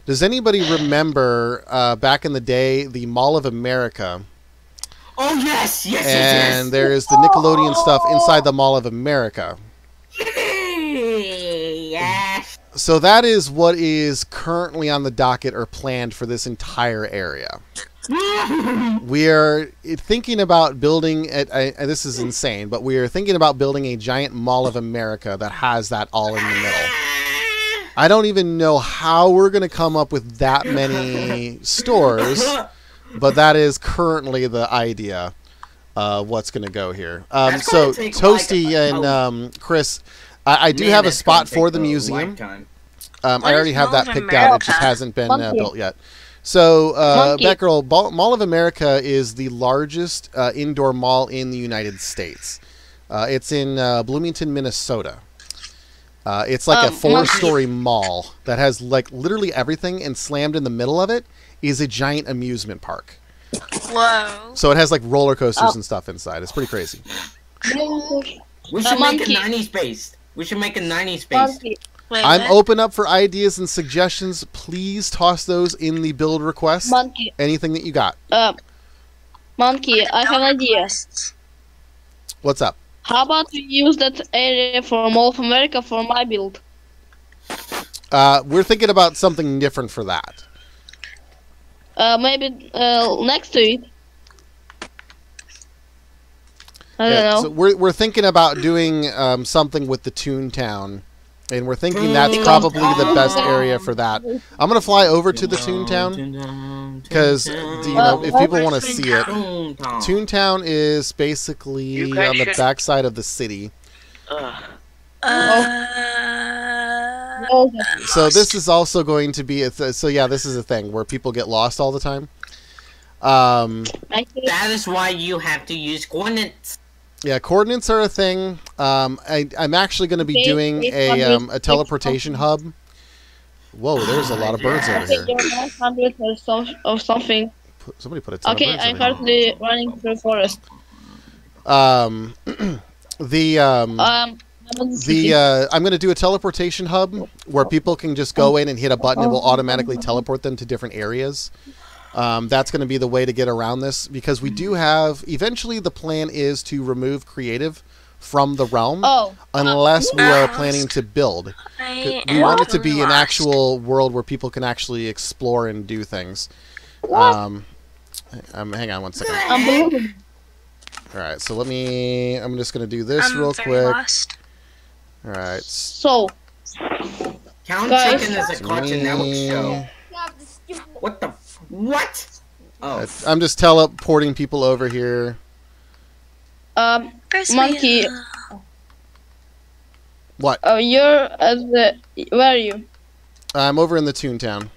Does anybody remember back in the day the Mall of America? Oh yes, yes, and there is the Nickelodeon stuff inside the Mall of America. Yes. So that is what is currently on the docket or planned for this entire area. We are thinking about building this is insane, but we are thinking about building a giant Mall of America that has that all in the middle. I don't even know how we're going to come up with that many stores, but that is currently the idea of what's going to go here. So Toasty and Chris, I do have a spot for the museum. I already have that picked out. It just hasn't been built yet. So, Batgirl, Mall of America is the largest indoor mall in the United States. It's in Bloomington, Minnesota. It's like a 4-story mall that has like literally everything, and slammed in the middle of it is a giant amusement park. Whoa. So it has like roller coasters and stuff inside. It's pretty crazy. We should make a 90s based. We should make a 90s based. I'm open up for ideas and suggestions. Please toss those in the build request. Monkey. Anything that you got. Monkey, I have an idea. What's up? How about we use that area for Mall of America for my build? We're thinking about something different for that. Maybe next to it. I don't know. So we're thinking about doing something with the Toontown. And we're thinking that's probably the best area for that. I'm going to fly over to the Toontown, because, you know, if people want to see it, Toontown is basically on the backside of the city. So this is also going to be, so yeah, this is a thing where people get lost all the time. That is why you have to use coordinates. Yeah, coordinates are a thing. I'm actually going to be doing a teleportation hub. Whoa, there's a lot of birds over here. Or something. Somebody put a ton of birds I'm over here. currently running through forest. I'm going to do a teleportation hub where people can just go in and hit a button. It will automatically teleport them to different areas. That's going to be the way to get around this, because we do have, eventually the plan is to remove creative from the realm, unless we are planning to build. We want it to be an actual world where people can actually explore and do things. Hang on one second. Alright, so I'm just going to do this real quick. Alright. So, Count Chicken is a Cartoon Network show. What the? What? Oh. I'm just teleporting people over here. Monkey. What? Oh, you're at the. Where are you? I'm over in the Toontown.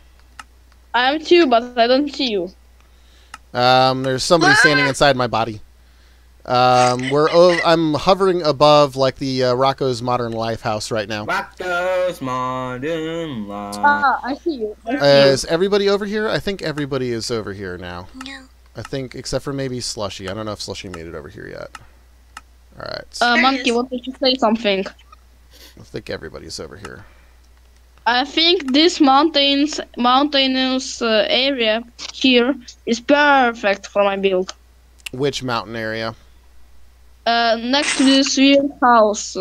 I am too, but I don't see you. There's somebody standing inside my body. I'm hovering above like the Rocco's Modern Life house right now. Rocco's Modern Life. I see you. Is everybody over here? I think everybody is over here now. No. I think, except for maybe Slushy. I don't know if Slushy made it over here yet. Alright. Monkey, what did you say something? I think everybody's over here. I think this mountainous area here is perfect for my build. Which mountain area? next to this weird house.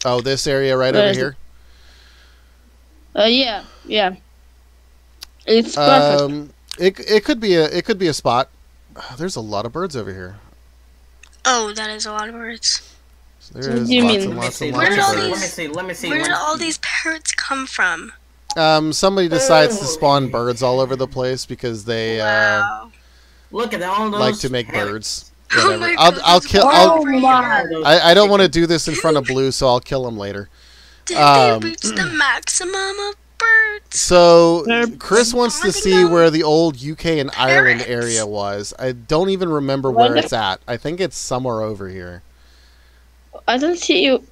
Oh, this area right over here. Yeah. It's perfect. It could be a spot. There's a lot of birds over here. Oh, that is a lot of birds. So there is do you lots mean? and lots Where and lots did of all birds. these? Where did all these parrots come from? Somebody decides to spawn birds all over the place because they Wow. Look at all those. like to make parrots. birds. Oh Whatever. my I'll God, kill. there's I'll. one over my. here. I don't want to do this in front of Blue, so I'll kill him later. Did they reach the maximum of birds? So Chris wants to see Spawning where the old UK and Ireland Parrots. area was. I don't even remember where it's at. I think it's somewhere over here. I don't see you.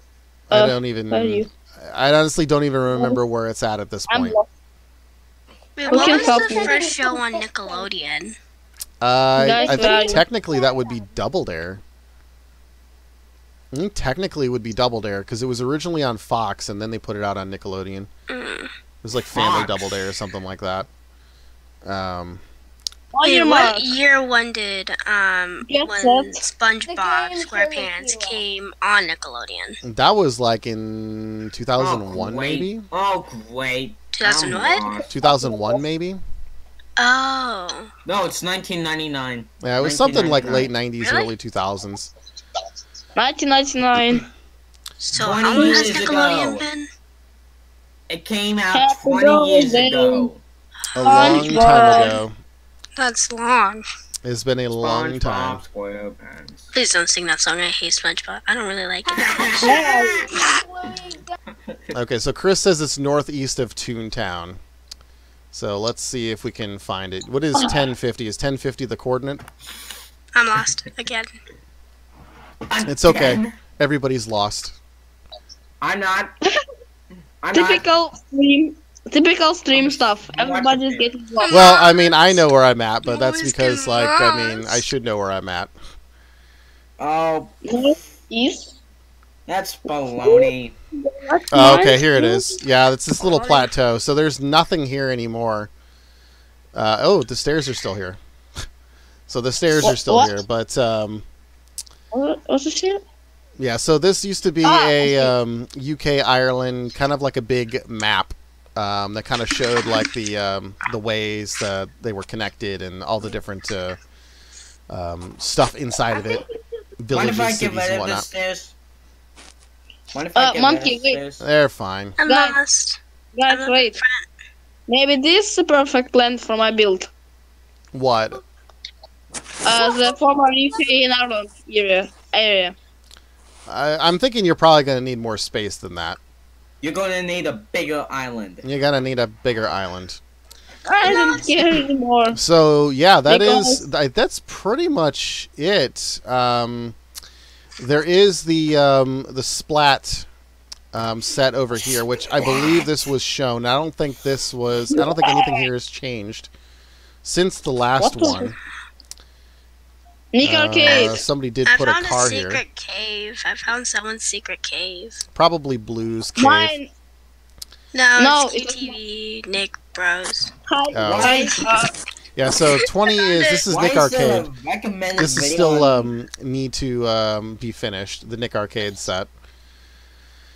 I don't even. where are you? I honestly don't even remember where it's at this I'm point. lost. Wait, Who what can was help the me? first show on Nickelodeon? I Guys, where are think you? technically that would be Double Dare. I think technically it would be Double Dare because it was originally on Fox and then they put it out on Nickelodeon. It was like Family Fox. Double Dare or something like that. Oh, Wait, your what mark. year one did Yes, when sir. SpongeBob The game SquarePants Killer. came on Nickelodeon? That was like in 2001 great. maybe? Oh, great. 2000 I'm what? lost. 2001 maybe? Oh, No, it's 1999. Yeah, it was something like 1999. late 90s, Really? early 2000s. 1999. so 20 how long has years Nickelodeon ago. been? It came out Happy 20 years birthday. ago. A long SpongeBob. time ago. That's long. It's been a long time. SpongeBob SquarePants. Please don't sing that song. I hate SpongeBob. I don't really like it that much. Okay, so Chris says it's northeast of Toontown. So let's see if we can find it. What is 1050? Is 1050 the coordinate? I'm lost again. It's okay. Everybody's lost. I'm not. I'm not. Typical stream stuff. Everybody's getting lost. Well, I mean, I know where I'm at, but that's Always because, get like, I mean, lost. I should know where I'm at. Oh, East. that's baloney. Oh, okay, here it is. Yeah, it's this little plateau. So there's nothing here anymore. Oh, the stairs are still here. So the stairs are still What? here, but What's this shit? yeah. So this used to be a UK Ireland kind of like a big map that kind of showed like the ways that they were connected and all the different stuff inside of it, Mind if I villages, get cities, rid and of the whatnot. stairs? Mind if I get Monkey, rid of the wait. stairs? They're fine. I'm Guys. lost. Guys, wait. Maybe this is the perfect land for my build. What? The former UK and Ireland area. I'm thinking you're probably going to need more space than that. You're gonna need a bigger island. You're going to need a bigger island. I don't care anymore. So yeah, Because- that's pretty much it. There is the splat set over here, which I believe this was shown. I don't think anything here has changed since the last What the- one. Nick Arcade. Somebody did I put a found car a secret here. cave. I found someone's secret cave. Probably Blue's cave. Mine. No, No, it's it's KTV, Nick Bros. Hi, Oh. guys. Yeah, so 20 is this is Why Nick is there Arcade. a recommended This is video still on need to be finished. The Nick Arcade set.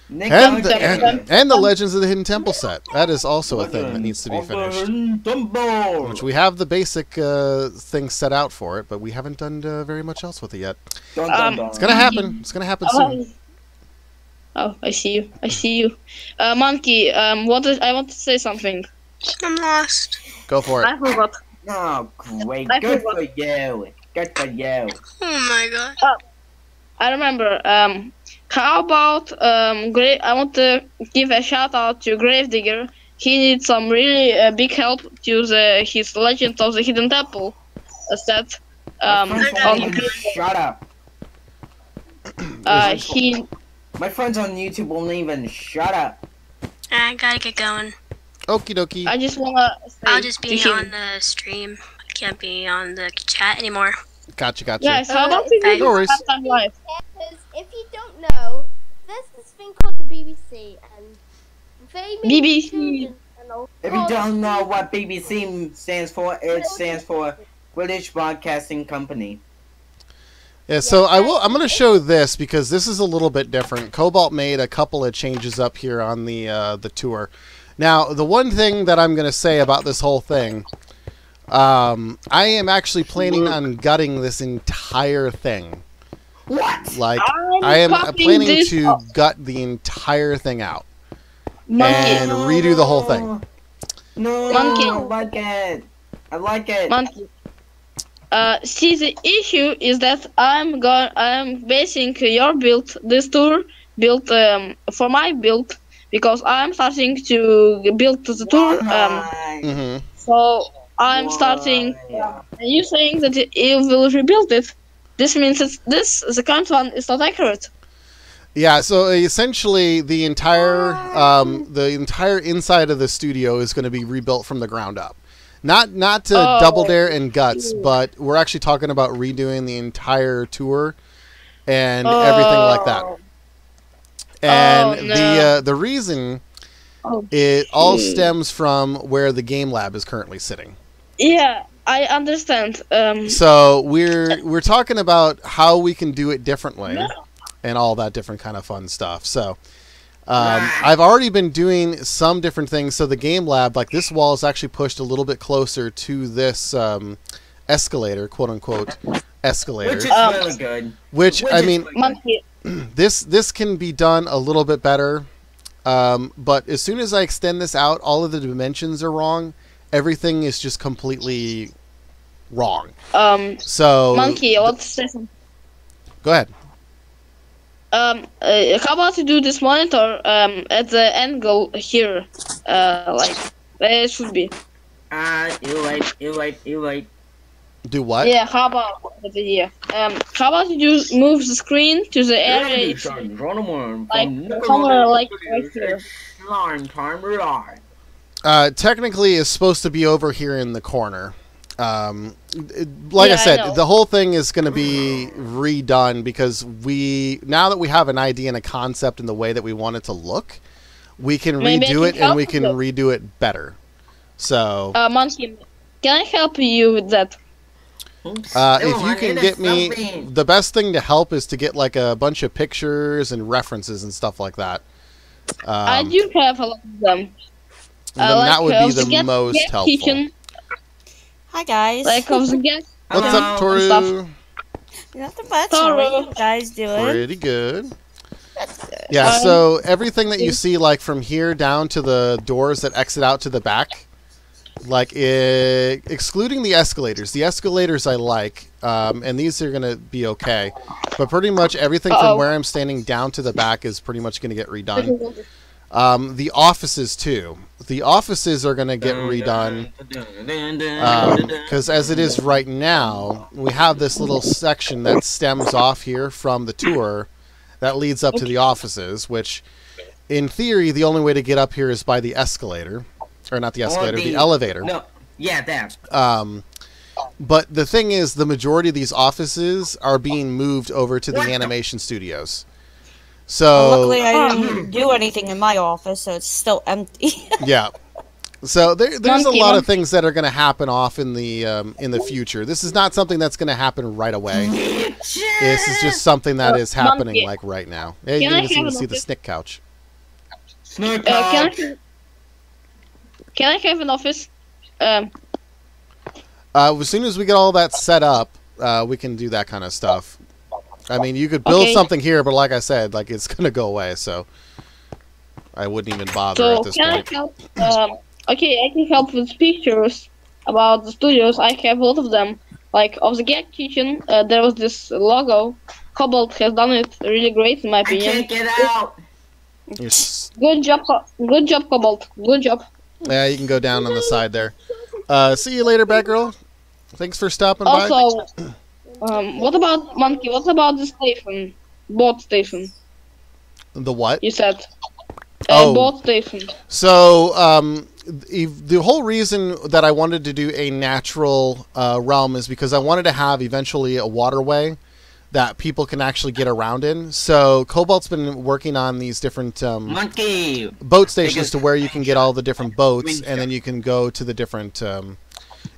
Nick And the, Arcade? and the Legends of the Hidden Temple set. That is also a thing that needs to be finished. Dumbo. Which we have the basic thing set out for it, but we haven't done very much else with it yet. Dun, dun, dun. It's gonna happen. It's gonna happen soon. Oh, I see you. I see you. Monkey, I want to say something. I'm lost. Go for it. I forgot. Oh, great. I Good forgot. for you. Good for you. Oh my god. I remember. How about I want to give a shout out to Gravedigger. He needs some really big help to his Legend of the Hidden Temple set. My friends On, won't even shut up. he My friends on YouTube won't even shut up. I gotta get going. Okie dokie. I just wanna say I'll just to be him, on the stream. I can't be on the chat anymore. Gotcha. Guys, how about we Okay. do No worries. Halftime Live? Because if you don't know, there's this thing called the BBC, and they make BBC. children's channel If you called don't know what BBC stands for, it stands for British Broadcasting Company. Yeah, so I'm going to show this because this is a little bit different. Cobalt made a couple of changes up here on the tour. Now, the one thing that I'm going to say about this whole thing, I am actually planning on gutting this entire thing. What? Like, I am planning to gut the entire thing out and redo the whole thing. No, Monkey. I like it. I like it. Monkey. See, the issue is that I'm basing your build, this tour build, for my build, because I'm starting to build the tour. So I'm starting. And you saying that you will rebuild it. This means that the current one is not accurate. Yeah, so essentially the entire inside of the studio is going to be rebuilt from the ground up. Not to Double Dare and Guts, but we're actually talking about redoing the entire tour and everything like that. And the reason it all stems from where the game lab is currently sitting. Yeah, I understand. So we're talking about how we can do it differently and all that different kind of fun stuff. So I've already been doing some different things. So the game lab, like this wall is actually pushed a little bit closer to this escalator, quote unquote escalator. Which is really good. Which I mean, this can be done a little bit better. But as soon as I extend this out, all of the dimensions are wrong. Everything is just completely wrong. So Monkey, let's say something. Go ahead. How about you do this monitor at the angle here, like where it should be? You're right. Do what? Yeah, how about over here? How about you just move the screen to the area? Like somewhere like right here. Technically, it's supposed to be over here in the corner. Like I said, the whole thing is going to be redone because now that we have an idea and a concept in the way that we want it to look, we can redo it and we can redo it better. So, Monkey, can I help you with that? If you can get me, the best thing to help is to get like a bunch of pictures and references and stuff like that. I do have a lot of them. That would be the most helpful. Kitchen. Hi guys. Like of the guest. What's up, Toru? Nothing much. How are you guys doing? Pretty good. Yeah, so everything that you see, like from here down to the doors that exit out to the back, like excluding the escalators. The escalators I like, and these are gonna be okay. But pretty much everything from where I'm standing down to the back is pretty much gonna get redone. The offices too. The offices are going to get redone because as it is right now, we have this little section that stems off here from the tour that leads up to the offices, which in theory, the only way to get up here is by the escalator. Or not the escalator, the elevator. No, yeah, that. But the thing is, the majority of these offices are being moved over to the animation studios. So luckily, I didn't do anything in my office, so it's still empty. Yeah. So there's a lot of things that are going to happen off in the future. This is not something that's going to happen right away. This is just something that is happening like right now. Yeah, you can even see the Snick couch. Snick couch. Can I have an office? As soon as we get all that set up, we can do that kind of stuff. I mean, you could build something here, but like I said, like it's gonna go away, so I wouldn't even bother at this point. Okay, I can help with pictures about the studios. I have a lot of them. Like of the Gag Kitchen, there was this logo. Cobalt has done it really great, in my opinion. I can't get out. Good job, Cobalt. Good job. Yeah, you can go down on the side there. See you later, Batgirl. Thanks for stopping by. Also, what about Monkey? What about the station? Boat station. The what? You said. Boat station. So, the whole reason that I wanted to do a natural realm is because I wanted to have eventually a waterway that people can actually get around in. So, Cobalt's been working on these different boat stations to where you can get all the different boats, and then you can go to the different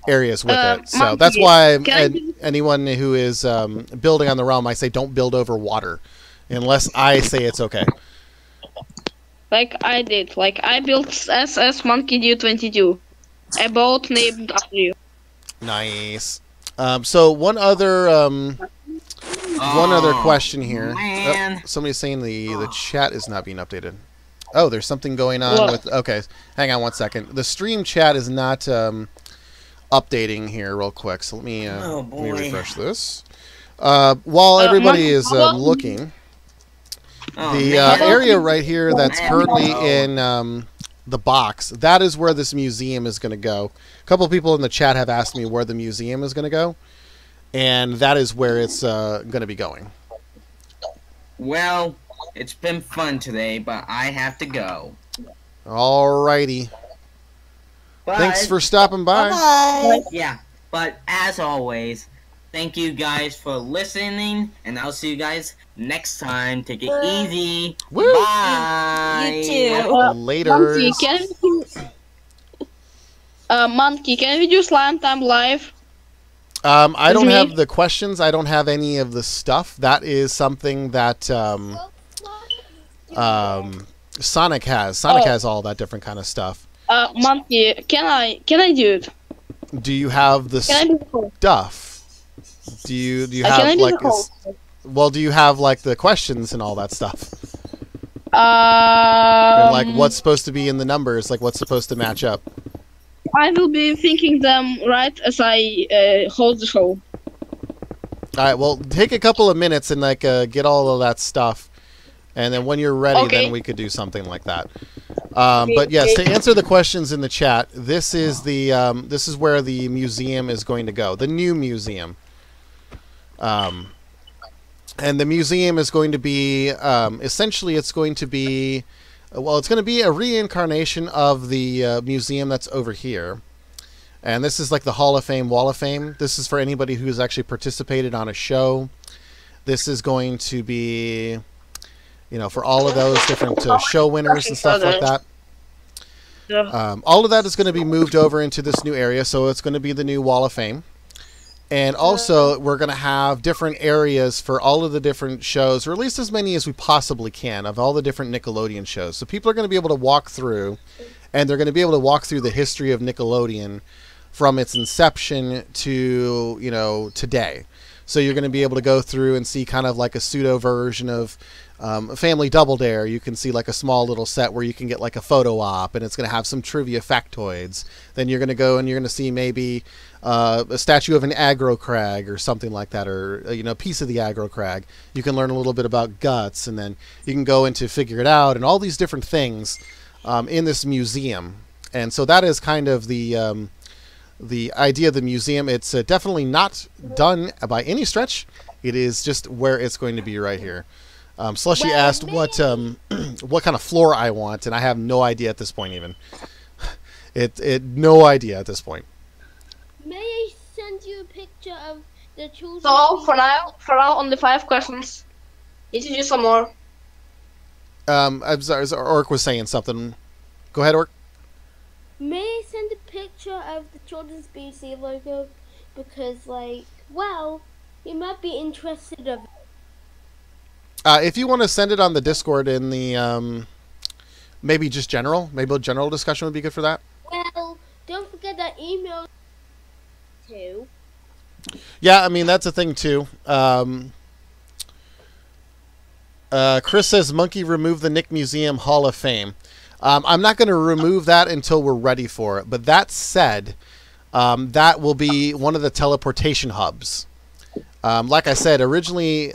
areas with it. So Monkey, that's why can anyone who is building on the realm, I say don't build over water, unless I say it's okay. Like I did. Like I built SS Monkey Dew 22. A boat named after you. Nice. So one other question here. Oh, somebody's saying the chat is not being updated. Oh, there's something going on with. Okay, hang on one second. The stream chat is not updating here real quick. So let me refresh this. While everybody is looking, the area right here that's currently in the box, that is where this museum is going to go. A couple of people in the chat have asked me where the museum is going to go, and that is where it's going to be going. Well, it's been fun today, but I have to go. Alrighty. Thanks for stopping by. Bye. Yeah, but as always, thank you guys for listening, and I'll see you guys next time. Take it easy. Woo. Bye. You too. Later. Monkey, can we do Slime Time live? I don't have the questions. I don't have any of the stuff. That is something that Sonic has. Sonic has all that different kind of stuff. Monkey, can I do it? Do you have the stuff? Do you have like well, do you have like the questions and all that stuff? And like what's supposed to be in the numbers, like what's supposed to match up? I will be thinking them right as I hold the show. All right, well, take a couple of minutes and like get all of that stuff, and then when you're ready, then we could do something like that. But yes, to answer the questions in the chat, this is the this is where the museum is going to go, the new museum. And the museum is going to be essentially it's going to be it's going to be a reincarnation of the museum that's over here. And this is like the Hall of Fame, Wall of Fame. This is for anybody who's actually participated on a show. This is going to be, you know, for all of those different show winners and stuff like that. All of that is going to be moved over into this new area, so it's going to be the new Wall of Fame. And also, we're going to have different areas for all of the different shows, or at least as many as we possibly can, of all the different Nickelodeon shows. So people are going to be able to walk through, and they're going to be able to walk through the history of Nickelodeon from its inception to, you know, today. So you're going to be able to go through and see kind of like a pseudo version of Family Double Dare. You can see like a small little set where you can get like a photo op, and it's going to have some trivia factoids. Then you're going to go and you're going to see maybe a statue of an aggro crag or something like that, or you know, a piece of the aggro crag. You can learn a little bit about guts, and then you can go into figure it out and all these different things in this museum. And so that is kind of the idea of the museum. It's definitely not done by any stretch. It is just where it's going to be right here. Slushy asked what kind of floor I want, and I have no idea at this point even. No idea at this point. May I send you a picture of the children? So for now only 5 questions. Need to do some more. I'm sorry, Orc was saying something. Go ahead, Orc. May I send a picture of the Children's BC logo? Because, like, well, you might be interested of it. If you want to send it on the Discord in the, maybe just general, maybe a general discussion would be good for that. Well, don't forget that email too. Yeah, I mean, that's a thing too. Chris says, Monkey remove the Nick Museum Hall of Fame. I'm not going to remove that until we're ready for it. But that said, that will be one of the teleportation hubs. Like I said, originally, you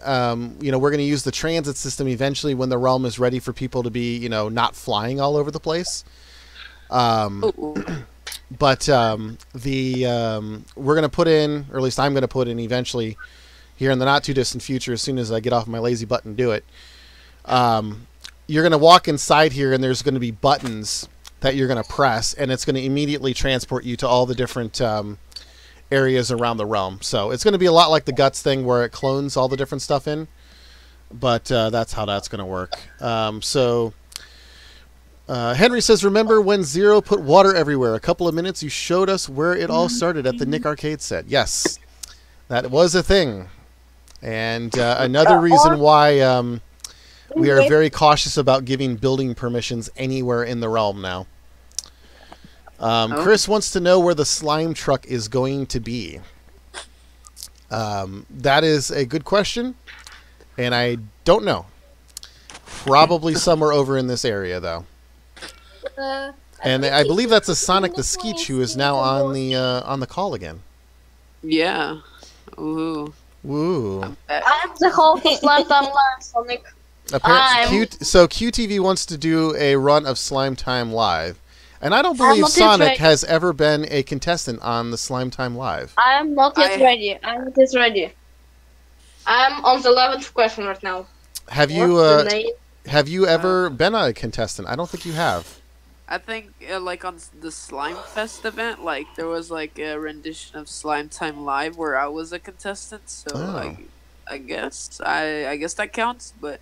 know, we're going to use the transit system eventually when the realm is ready for people to be, you know, not flying all over the place. But we're going to put in, or at least I'm going to put in eventually here in the not too distant future, as soon as I get off my lazy butt and do it. You're going to walk inside here, and there's going to be buttons that you're going to press, and it's going to immediately transport you to all the different areas around the realm. So it's going to be a lot like the Guts thing, where it clones all the different stuff in. But that's how that's going to work. So Henry says, remember when Zero put water everywhere? A couple of minutes, you showed us where it all started at the Nick Arcade set. Yes, that was a thing. And another reason why we are very cautious about giving building permissions anywhere in the realm now. Chris wants to know where the slime truck is going to be. That is a good question, and I don't know. Probably somewhere over in this area, though. And I believe that's a Sonic the Skeech who is now on the call again. Yeah. Ooh. Woo. I'm the host of Slime Time Live, Sonic. Apparently, so QTV wants to do a run of Slime Time Live. And I don't believe Sonic has ever been a contestant on the Slime Time Live. I am not yet ready. I'm not yet ready. I'm on the 11th question right now. Have you ever been a contestant? I don't think you have. I think like on the Slime Fest event, like there was like a rendition of Slime Time Live where I was a contestant. So I guess that counts, but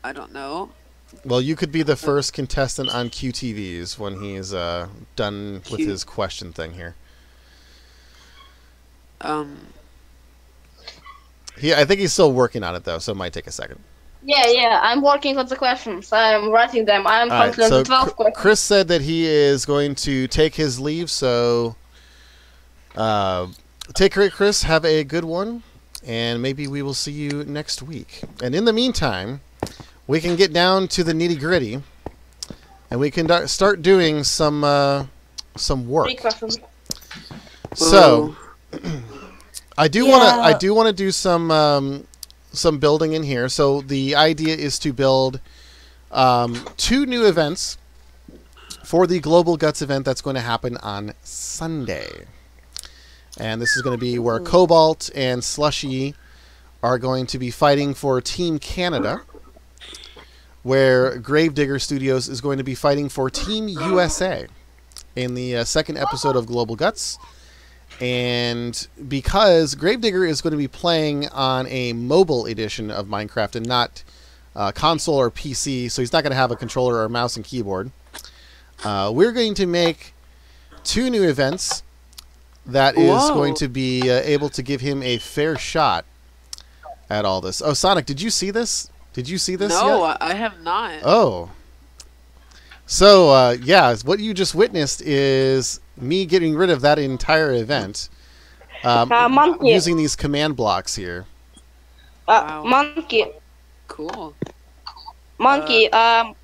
I don't know. Well, you could be the first contestant on QTVs when he's done with his question thing here. I think he's still working on it though, so it might take a second. Yeah, I'm working on the questions. I'm writing them. I'm currently on the 12th question. Chris said that he is going to take his leave, so take care, Chris. Have a good one, and maybe we will see you next week. And in the meantime, we can get down to the nitty-gritty, and we can start doing some work. So, I do want to do some building in here. So the idea is to build 2 new events for the Global Guts event that's going to happen on Sunday. And this is going to be where Cobalt and Slushy are going to be fighting for Team Canada, where Gravedigger Studios is going to be fighting for Team USA in the second episode of Global Guts. And because Gravedigger is going to be playing on a mobile edition of Minecraft and not console or PC, so he's not going to have a controller or a mouse and keyboard, we're going to make 2 new events that is going to be able to give him a fair shot at all this. Oh, Sonic, did you see this? Did you see this yet? No, I have not. Oh. So, yeah, what you just witnessed is me getting rid of that entire event using these command blocks here. Wow. Monkey. Cool. Monkey, I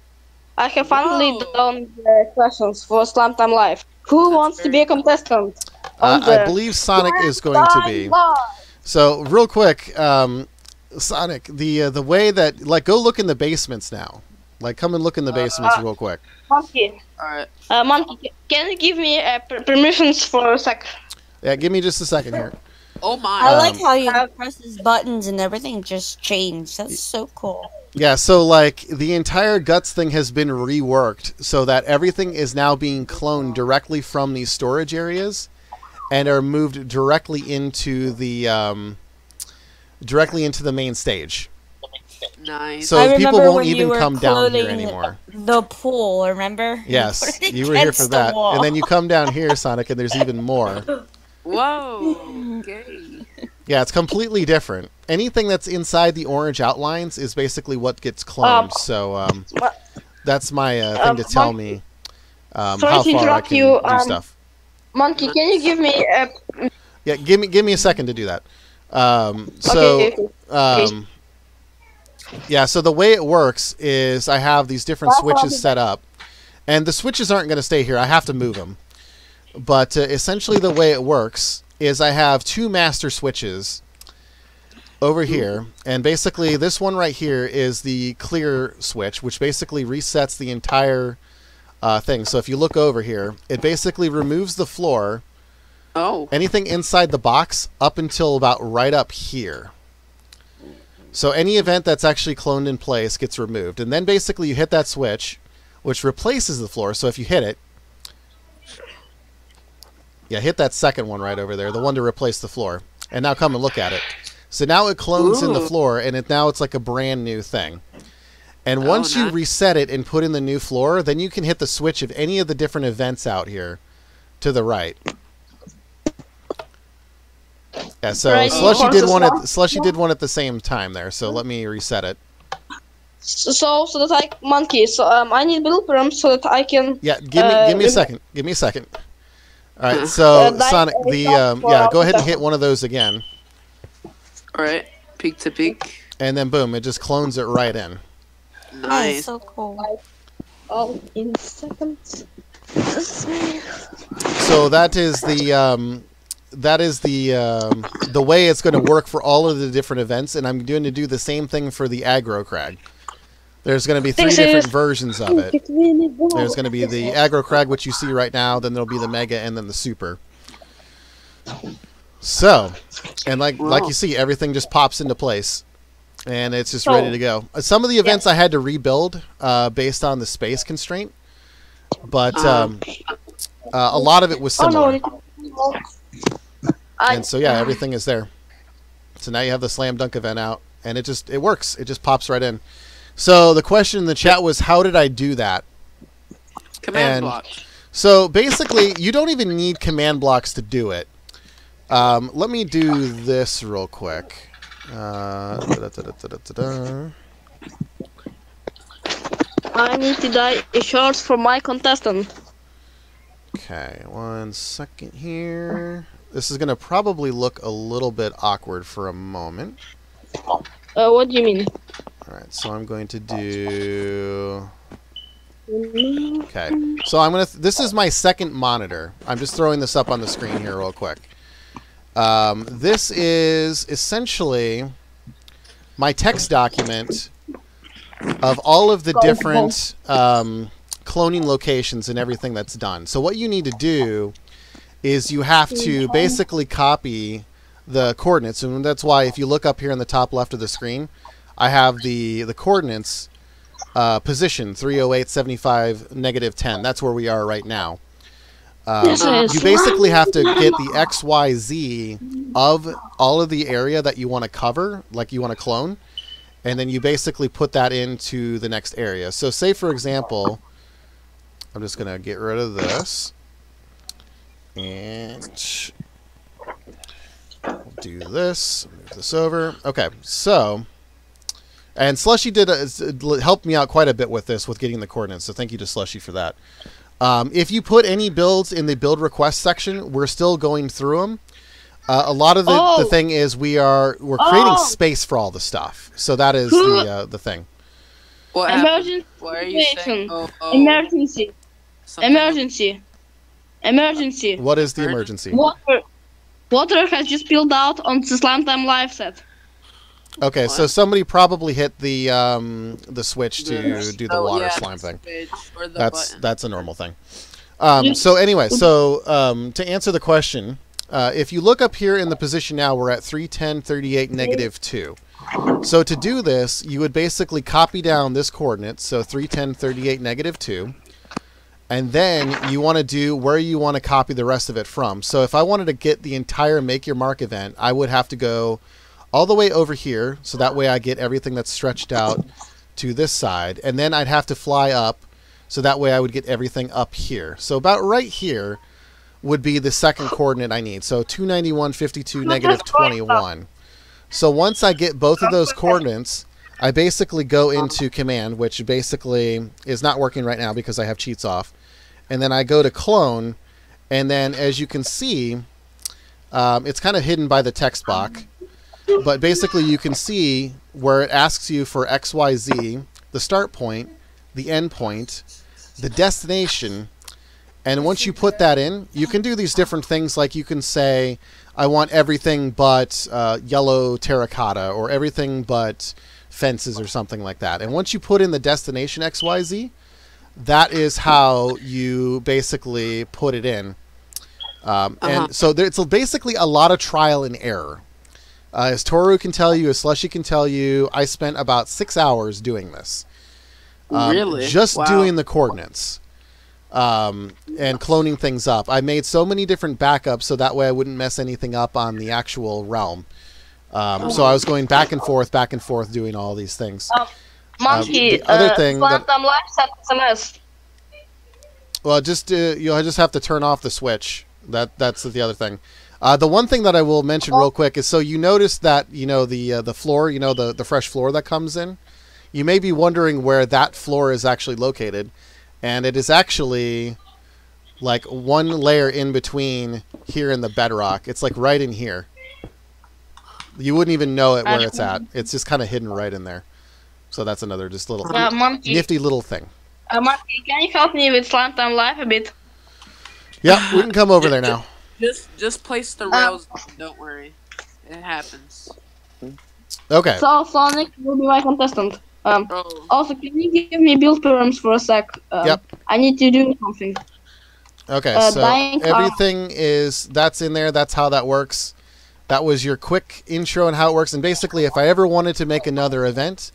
have finally done the questions for Slime Time Live. Who wants to be a contestant? I believe Sonic is going to be. So, real quick, Sonic, the way that, like, go look in the basements now. Like, come and look in the basements real quick. Monkey. Alright. Monkey, can you give me permissions for a sec? Yeah, give me just a second here. Oh my. I like how you press his buttons and everything just changed. That's so cool. Yeah, so, like, the entire Guts thing has been reworked so that everything is now being cloned directly from these storage areas and are moved directly into the main stage. Nice. So people won't even come down here anymore. The pool, remember? Yes, you were here for that. And then you come down here, Sonic, and there's even more. Whoa. Okay. Yeah, it's completely different. Anything that's inside the orange outlines is basically what gets cloned. So that's my thing to tell me how far I can do stuff. Monkey, can you give me a... Yeah, give me a second to do that. Yeah, so the way it works is I have these different switches set up. And the switches aren't going to stay here. I have to move them. But essentially the way it works is I have 2 master switches over here. And basically this one right here is the clear switch, which basically resets the entire thing. So if you look over here, it basically removes the floor. Oh. Anything inside the box up until about right up here. So any event that's actually cloned in place gets removed. And then basically you hit that switch, which replaces the floor. So if you hit it, yeah, hit that second one right over there, the one to replace the floor. And now come and look at it. So now it clones in the floor, and now it's like a brand new thing. And once you reset it and put in the new floor, then you can hit the switch of any of the different events out here to the right. Yeah, so Slushy did one at the same time there. So let me reset it. So that I monkey. So I need blueprint so that I can. Yeah, give me a second. Give me a second. All right, so Sonic, go ahead and hit one of those again. All right, peak to peak. And then boom, it just clones it right in. Nice. So cool. Oh, in seconds. So that is the way it's going to work for all of the different events, and I'm going to do the same thing for the aggro crag. There's going to be 3 different versions of it. There's going to be the aggro crag, which you see right now, then there'll be the mega, and then the super. So, and like you see, everything just pops into place, and it's just ready to go. Some of the events I had to rebuild based on the space constraint, but a lot of it was similar. And so yeah, everything is there. So now you have the slam dunk event out, and it works. It just pops right in. So the question in the chat was, how did I do that? Command blocks. So basically, you don't even need command blocks to do it. Let me do this real quick. I need to die a short for my contestant. Okay, 1 second here. This is going to probably look a little bit awkward for a moment. What do you mean? Alright, so I'm going to do... Okay, so this is my second monitor. I'm just throwing this up on the screen here real quick. This is essentially my text document of all of the different cloning locations and everything that's done. So what you need to do is you have to basically copy the coordinates, and that's why if you look up here in the top left of the screen, I have the coordinates position 308, 75, -10. That's where we are right now. You basically have to get the XYZ of all of the area that you want to cover, like you want to clone, and then you basically put that into the next area. So say, for example, I'm just going to get rid of this, and do this, move this over. Okay, so... And Slushy helped me out quite a bit with this, with getting the coordinates, so thank you to Slushy for that. If you put any builds in the build request section, we're still going through them. A lot of the thing is we're creating space for all the stuff, so that is the thing. Emergency. What are you saying? Emergency. Emergency. Emergency. What is the emergency? Water has just spilled out on the Slam Time live set. Okay, so somebody probably hit the switch to do the water slime thing. That's a normal thing. So anyway, to answer the question, if you look up here in the position now, we're at 310, 38, -2. So to do this, you would basically copy down this coordinate, so 310, 38, -2, and then you want to do where you want to copy the rest of it from. So if I wanted to get the entire Make Your Mark event, I would have to go all the way over here, so that way I get everything that's stretched out to this side, and then I'd have to fly up, so that way I would get everything up here. So about right here would be the second coordinate I need. So 291, 52, -21. So once I get both of those coordinates, I basically go into command, which basically is not working right now because I have cheats off. And then I go to clone, and then as you can see, it's kind of hidden by the text box. But basically you can see where it asks you for XYZ, the start point, the end point, the destination, and once you put that in, you can do these different things, like you can say, I want everything but yellow terracotta, or everything but fences, or something like that. And once you put in the destination XYZ, that is how you basically put it in. And so it's basically a lot of trial and error. As Toru can tell you, as Slushy can tell you, I spent about 6 hours doing this. Really? Just doing the coordinates. And cloning things up. I made so many different backups so that way I wouldn't mess anything up on the actual realm. So I was going back and forth, doing all these things. Monkey, the other thing Slam Time Live sent SMS. Well, just you'll just have to turn off the switch. That's the other thing. The one thing that I will mention real quick is, so you notice that the floor, the fresh floor that comes in. You may be wondering where that floor is actually located, and it is actually like one layer in between here and the bedrock. It's like right in here. You wouldn't even know it where it's at. It's just kind of hidden right in there. So that's another just little nifty little thing. Monkey, can you help me with Slam Time Live a bit? Yeah, we can come over there now. Just place the rails. Don't worry, it happens. Okay. So Sonic will be my contestant. Also, can you give me build terms for a sec? Yep. I need to do something. Okay, so everything that's in there. That's how that works. That was your quick intro on how it works. And basically, if I ever wanted to make another event,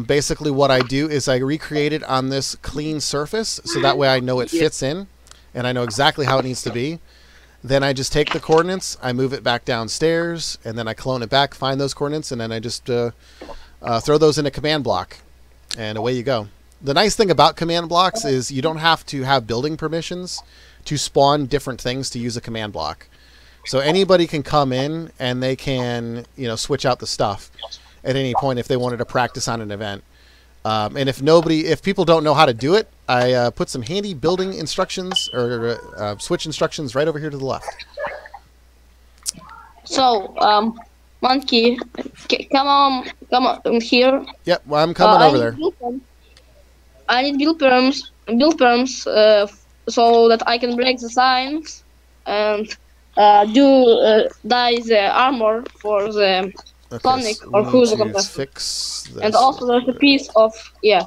basically what I do is I recreate it on this clean surface, so that way I know it fits in, and I know exactly how it needs to be. Then I just take the coordinates, I move it back downstairs, and then I clone it back, find those coordinates, and then I just throw those in a command block, and away you go. The nice thing about command blocks is you don't have to have building permissions to spawn different things to use a command block. So anybody can come in and they can, switch out the stuff at any point if they wanted to practice on an event. And if people don't know how to do it, I put some handy building instructions or switch instructions right over here to the left. So, Monkey, come on here. Yep, well, I'm coming over there. I need build perms, so that I can break the signs and dye the armor for the Sonic or who's the contestant. And also there's a piece of here.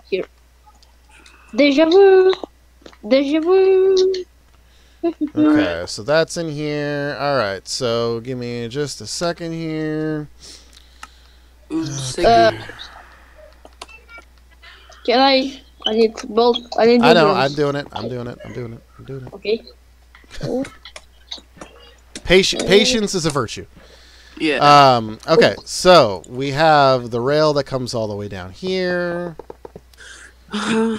Deja vu. Okay, so that's in here. All right, so give me just a second here. Can I need to build. I know. I'm doing it. Okay. Patience is a virtue. Yeah. Okay, so we have the rail that comes all the way down here. And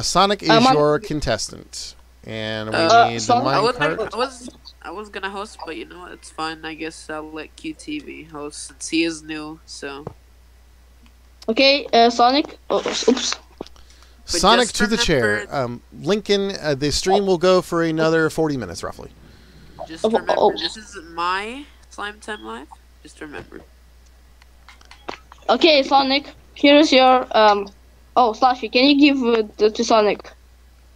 Sonic is your contestant. And we need the minecart. I was gonna host, but you know what? It's fine. I guess I'll let QTV host since he is new, so. Okay, Sonic. Oops. Sonic to the chair. Lincoln, the stream will go for another 40 minutes, roughly. Just remember, this is my Slime Time Live. Just remember. Okay, Sonic. Here's your Slashy. Can you give to Sonic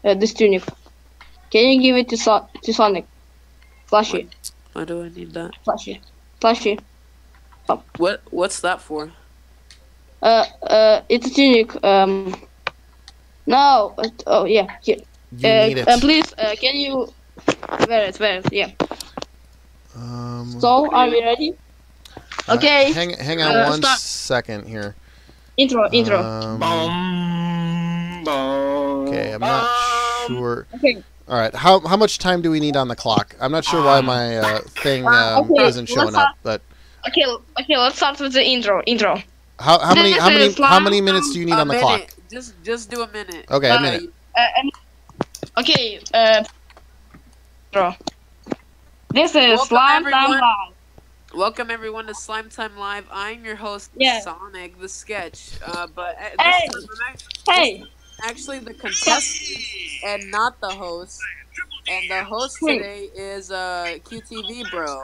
this tunic? Can you give it to Sonic? Slashy. Why do I need that? Slashy. Oh. What's that for? It's a tunic. No. Oh yeah. Here. You need it. Please, can you wear it? Yeah. So, are we ready? Okay. Hang on one second here. Intro. Okay, I'm not sure. Okay. All right. How much time do we need on the clock? I'm not sure why my thing isn't showing up, but. Okay. Let's start with the intro. How many minutes do you need on the clock? Just do a minute. Okay, a minute. Okay. This is Slime Time Live. Welcome everyone to Slime Time Live. I'm your host, Sonic the Sketch. But hey, actually the contestant and not the host. And the host today is QTV Bro.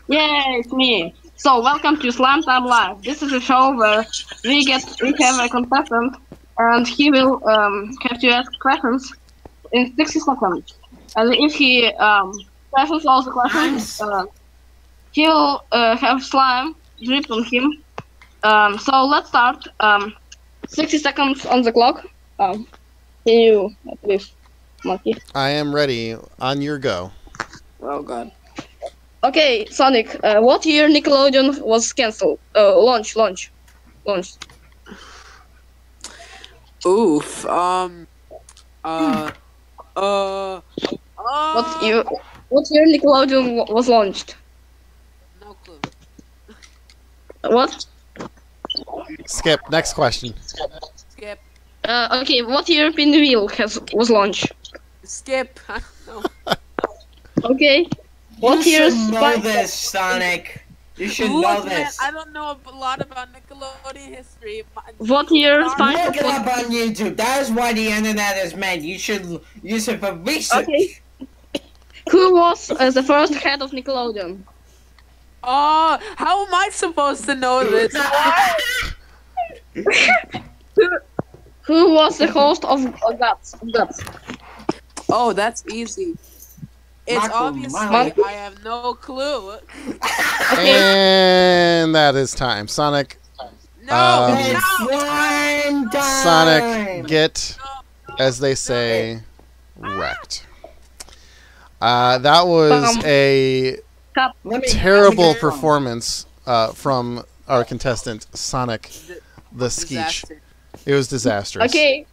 Yeah, it's me. So welcome to Slime Time Live. This is a show where we have a contestant, and he will have to ask questions in 60 seconds. And if he answers all the questions, he'll have slime drip on him. So let's start. 60 seconds on the clock. Can you please, Monkey? I am ready. On your go. Oh God. Okay, Sonic. What year Nickelodeon was cancelled? Launched. Oof. What year Nickelodeon was launched? No clue. What? Skip. Next question. Skip. Okay, what European wheel was launched? Skip. I don't know. Okay. What You year should know this, Sonic. You should know Look, man, this. I don't know a lot about Nickelodeon history. What year Look it up on YouTube. That is why the internet is made. You should use it for research. Okay. Who was the first head of Nickelodeon? Oh, how am I supposed to know this? Who was the host of Guts? Oh, that's easy. It's Michael obviously Myers. I have no clue. And that is time. Sonic. No, It's slime time. Sonic, get, as they say, wrecked. That was a terrible performance from our contestant, Sonic the Skeech. Disaster. It was disastrous. Okay,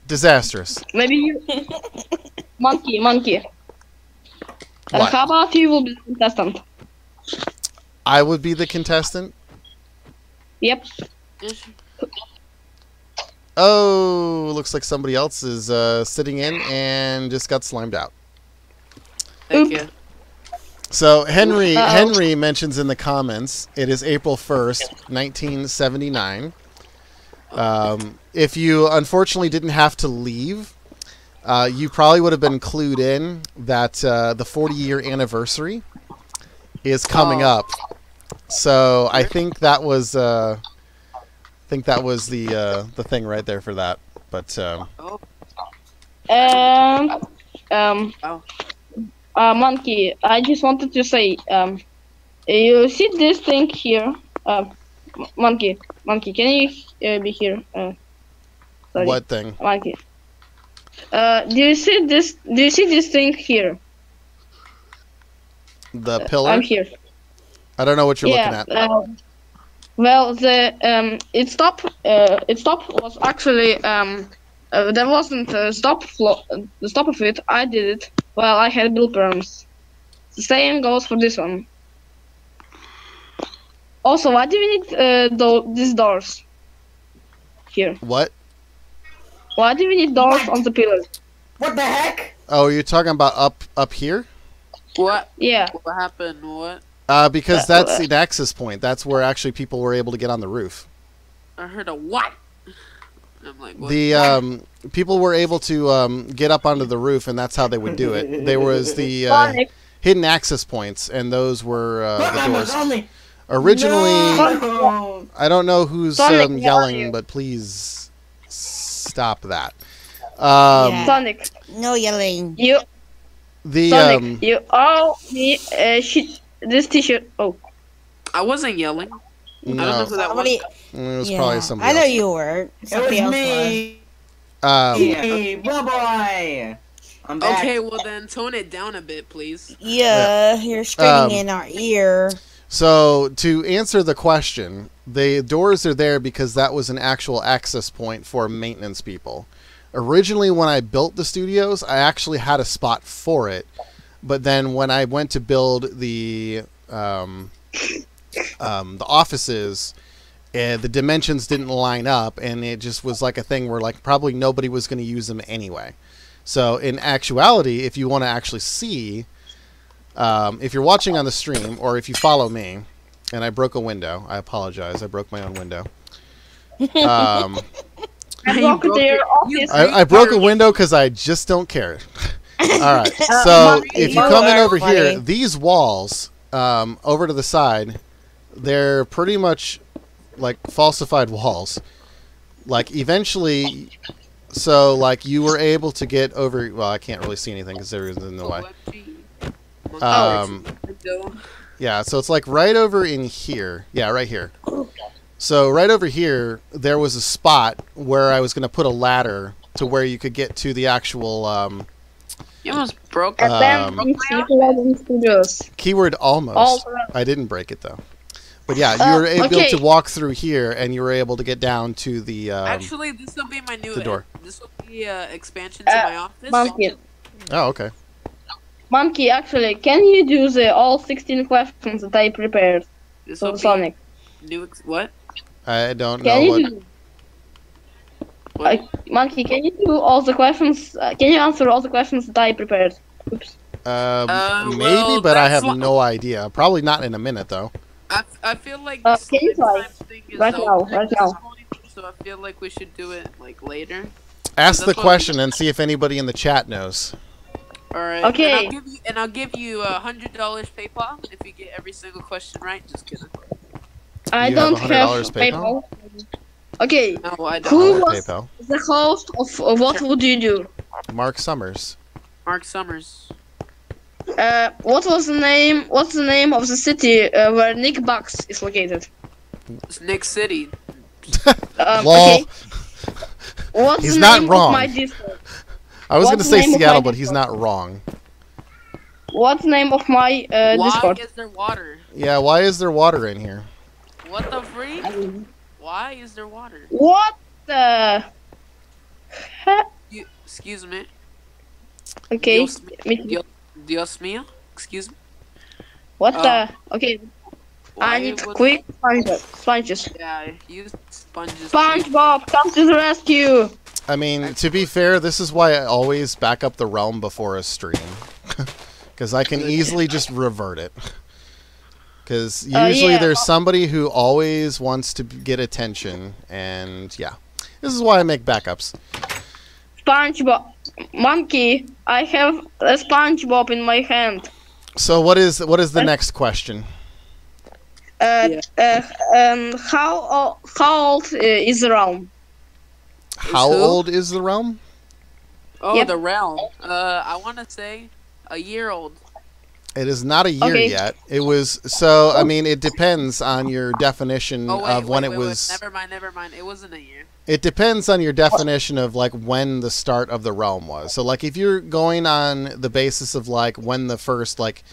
Disastrous. maybe you. Monkey. What? How about you will be the contestant? I would be the contestant? Yep. Oh, looks like somebody else is sitting in and just got slimed out. Thank you. So Henry mentions in the comments, it is April 1st, 1979. If you unfortunately didn't have to leave, you probably would have been clued in that the 40-year anniversary is coming up. So I think that was the thing right there for that. But Monkey, I just wanted to say, you see this thing here? Monkey, can you be here? Sorry. What thing? Monkey. Do you see this? Do you see this thing here? The pillar? I'm here. I don't know what you're looking at. Well, the it stop was actually there wasn't a stop the stop of it. I did it while I had build perms. The same goes for this one. Also, why do we need these doors here? What? Why do we need doors on the pillars? What the heck? Oh, you're talking about up here? What? Yeah. What happened? What? Because that's the access point. That's where actually people were able to get on the roof. I heard a what? I'm like, what? The people were able to get up onto the roof, and that's how they would do it. There was the hidden access points, and those were the doors. Originally, No. I don't know who's Sonic, yelling, but please stop that. Yeah. Sonic, No yelling. you The Sonic, you owe me this t-shirt. Oh, I wasn't yelling. I don't know no, who that Somebody, it was yeah. probably somebody I know else. you were. It Somebody was else was. me. Hey, boy. I'm back. Okay, well then tone it down a bit, please. Yeah, you're screaming in our ear. So, to answer the question, the doors are there because that was an actual access point for maintenance people. Originally, when I built the studios, I actually had a spot for it. But then when I went to build the offices, the dimensions didn't line up, and it just was like a thing where like probably nobody was going to use them anyway. So, in actuality, if you want to actually see... if you're watching on the stream, or if you follow me, and I broke a window, I apologize. I broke my own window. I broke a window because I just don't care. All right. So if you come in over here, these walls over to the side, they're pretty much like falsified walls. Like eventually, so like you were able to get over. Well, I can't really see anything because there isn't in the way. Yeah, so it's like right over in here. Yeah, right here. So right over here, there was a spot where I was going to put a ladder to where you could get to the actual... you almost broke keyword almost. I didn't break it, though. But yeah, you were able to walk through here, and you were able to get down to the... Actually, this will be my new... door. This will be expansion to my office. Monkey. Oh, okay. Monkey, actually, can you do the all 16 questions that I prepared? This will Sonic. New what? I don't Can know you what. do? Monkey, can you do all the questions? Can you answer all the questions that I prepared? Oops. Maybe, well, but I have no idea. Probably not in a minute though. I feel like the can you try? time thing is Right now, over right at this now. point, so I feel like we should do it like later. Ask the question and see if anybody in the chat knows. All right. Okay. And I'll give you $100 PayPal if you get every single question right. Just kidding. I You don't have have $100 PayPal? Okay. No, I don't. Who have was PayPal. the host of What Would You Do? Mark Summers. Mark Summers. What was the name? What's the name of the city where Nick Bucks is located? It's Nick City. Lol. Okay. What's He's the not name wrong. of my Discord? I was going to What's say the name of my Seattle, but he's Discord? not wrong. What's the name of my Discord? Why is there water? Yeah, why is there water in here? What the freak? Why is there water? What the? Excuse me. Okay. Dios mío. Excuse me. What the? Okay. I need quick sponges. Yeah, use sponges. SpongeBob, come to the rescue! I mean, to be fair, this is why I always back up the realm before a stream. Because I can easily just revert it. Because usually there's somebody who always wants to get attention, and yeah. This is why I make backups. SpongeBob. Monkey, I have a SpongeBob in my hand. So what is the next question? How old is the realm? How old is the realm? Oh, the realm. I want to say a year old. It is not a year yet. It was so. I mean, it depends on your definition of when it was. Never mind. It wasn't a year. It depends on your definition of like when the start of the realm was. So like if you're going on the basis of like when the first like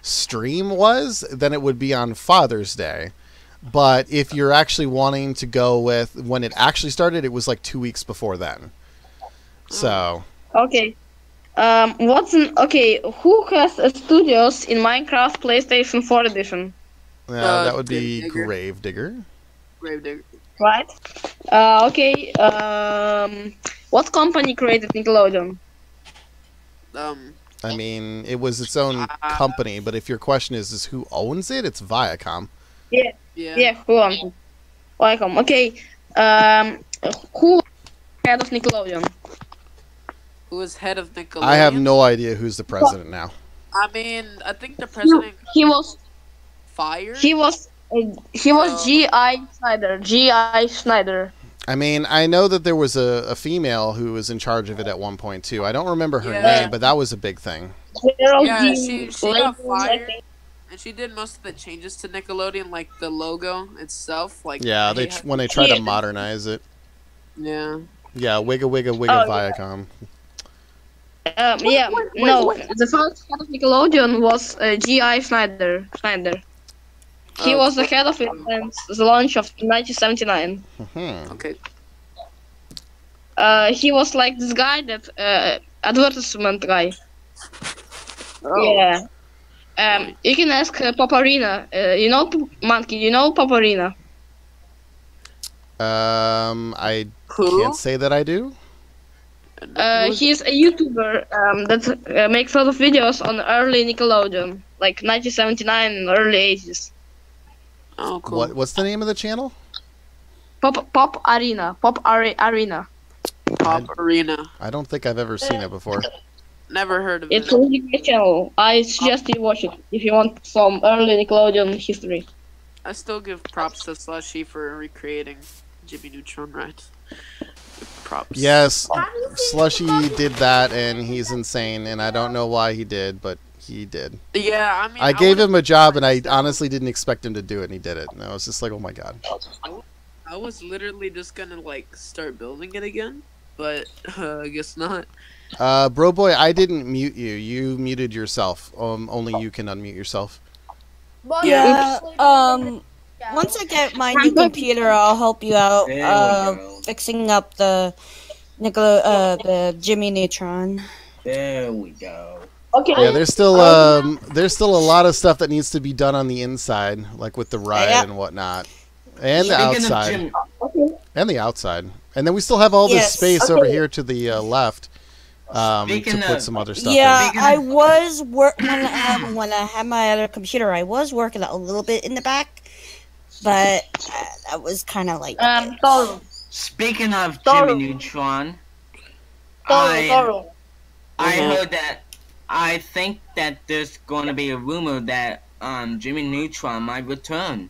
stream was, then it would be on Father's Day. But if you're actually wanting to go with when it actually started, it was like 2 weeks before then. So. Okay. Who has studios in Minecraft PlayStation 4 edition? That would be Gravedigger. Gravedigger. Right. Okay. What company created Nickelodeon? I mean, it was its own company, but if your question is who owns it, it's Viacom. Yeah. Who owns it? Viacom. Okay. Who head of Nickelodeon? Who is head of Nickelodeon? I have no idea who's the president now. I mean, I think the president. He was fired. He was G.I. Schneider. G.I. Schneider. I mean, I know that there was a female who was in charge of it at one point too. I don't remember her name, but that was a big thing. Yeah, she got fired, and she did most of the changes to Nickelodeon, like the logo itself. Like yeah, when they try to modernize it. Yeah. Yeah, wigga Viacom. The first head of Nickelodeon was G.I. Schneider. He was the head of it since the launch of 1979. Okay. He was like this guy that advertisement guy. Yeah. You can ask Paparina. You know Monkey. You know Paparina. I can't say that I do. He's a YouTuber that makes a lot of videos on early Nickelodeon, like 1979 and early 80s. Oh, cool. What's the name of the channel? Pop Arena. Arena. Pop Arena. I don't think I've ever seen it before. Never heard of it. It's a really great channel. I suggest you watch it if you want some early Nickelodeon history. I still give props to Slushy for recreating Jimmy Neutron, right? Props. Yes, Slushy did that, and he's insane, and I don't know why he did, but he did. Yeah, I mean, I gave him a job, and I honestly didn't expect him to do it, and he did it. And I was just like, oh my god. I was literally just gonna like start building it again, but I guess not. Bro boy, I didn't mute you. You muted yourself. Only you can unmute yourself. Yeah. Once I get my new computer, I'll help you out. Fixing up the Jimmy Neutron. There we go. Okay. Yeah, there's still a lot of stuff that needs to be done on the inside, like with the ride and whatnot, and the outside, and the outside, and then we still have all this space over here to the left to put some other stuff. Yeah, in. I was when I had my other computer, I was working a little bit in the back, but that was kind of like. Speaking of Jimmy Neutron, I heard that. I think that there's going to be a rumor that Jimmy Neutron might return.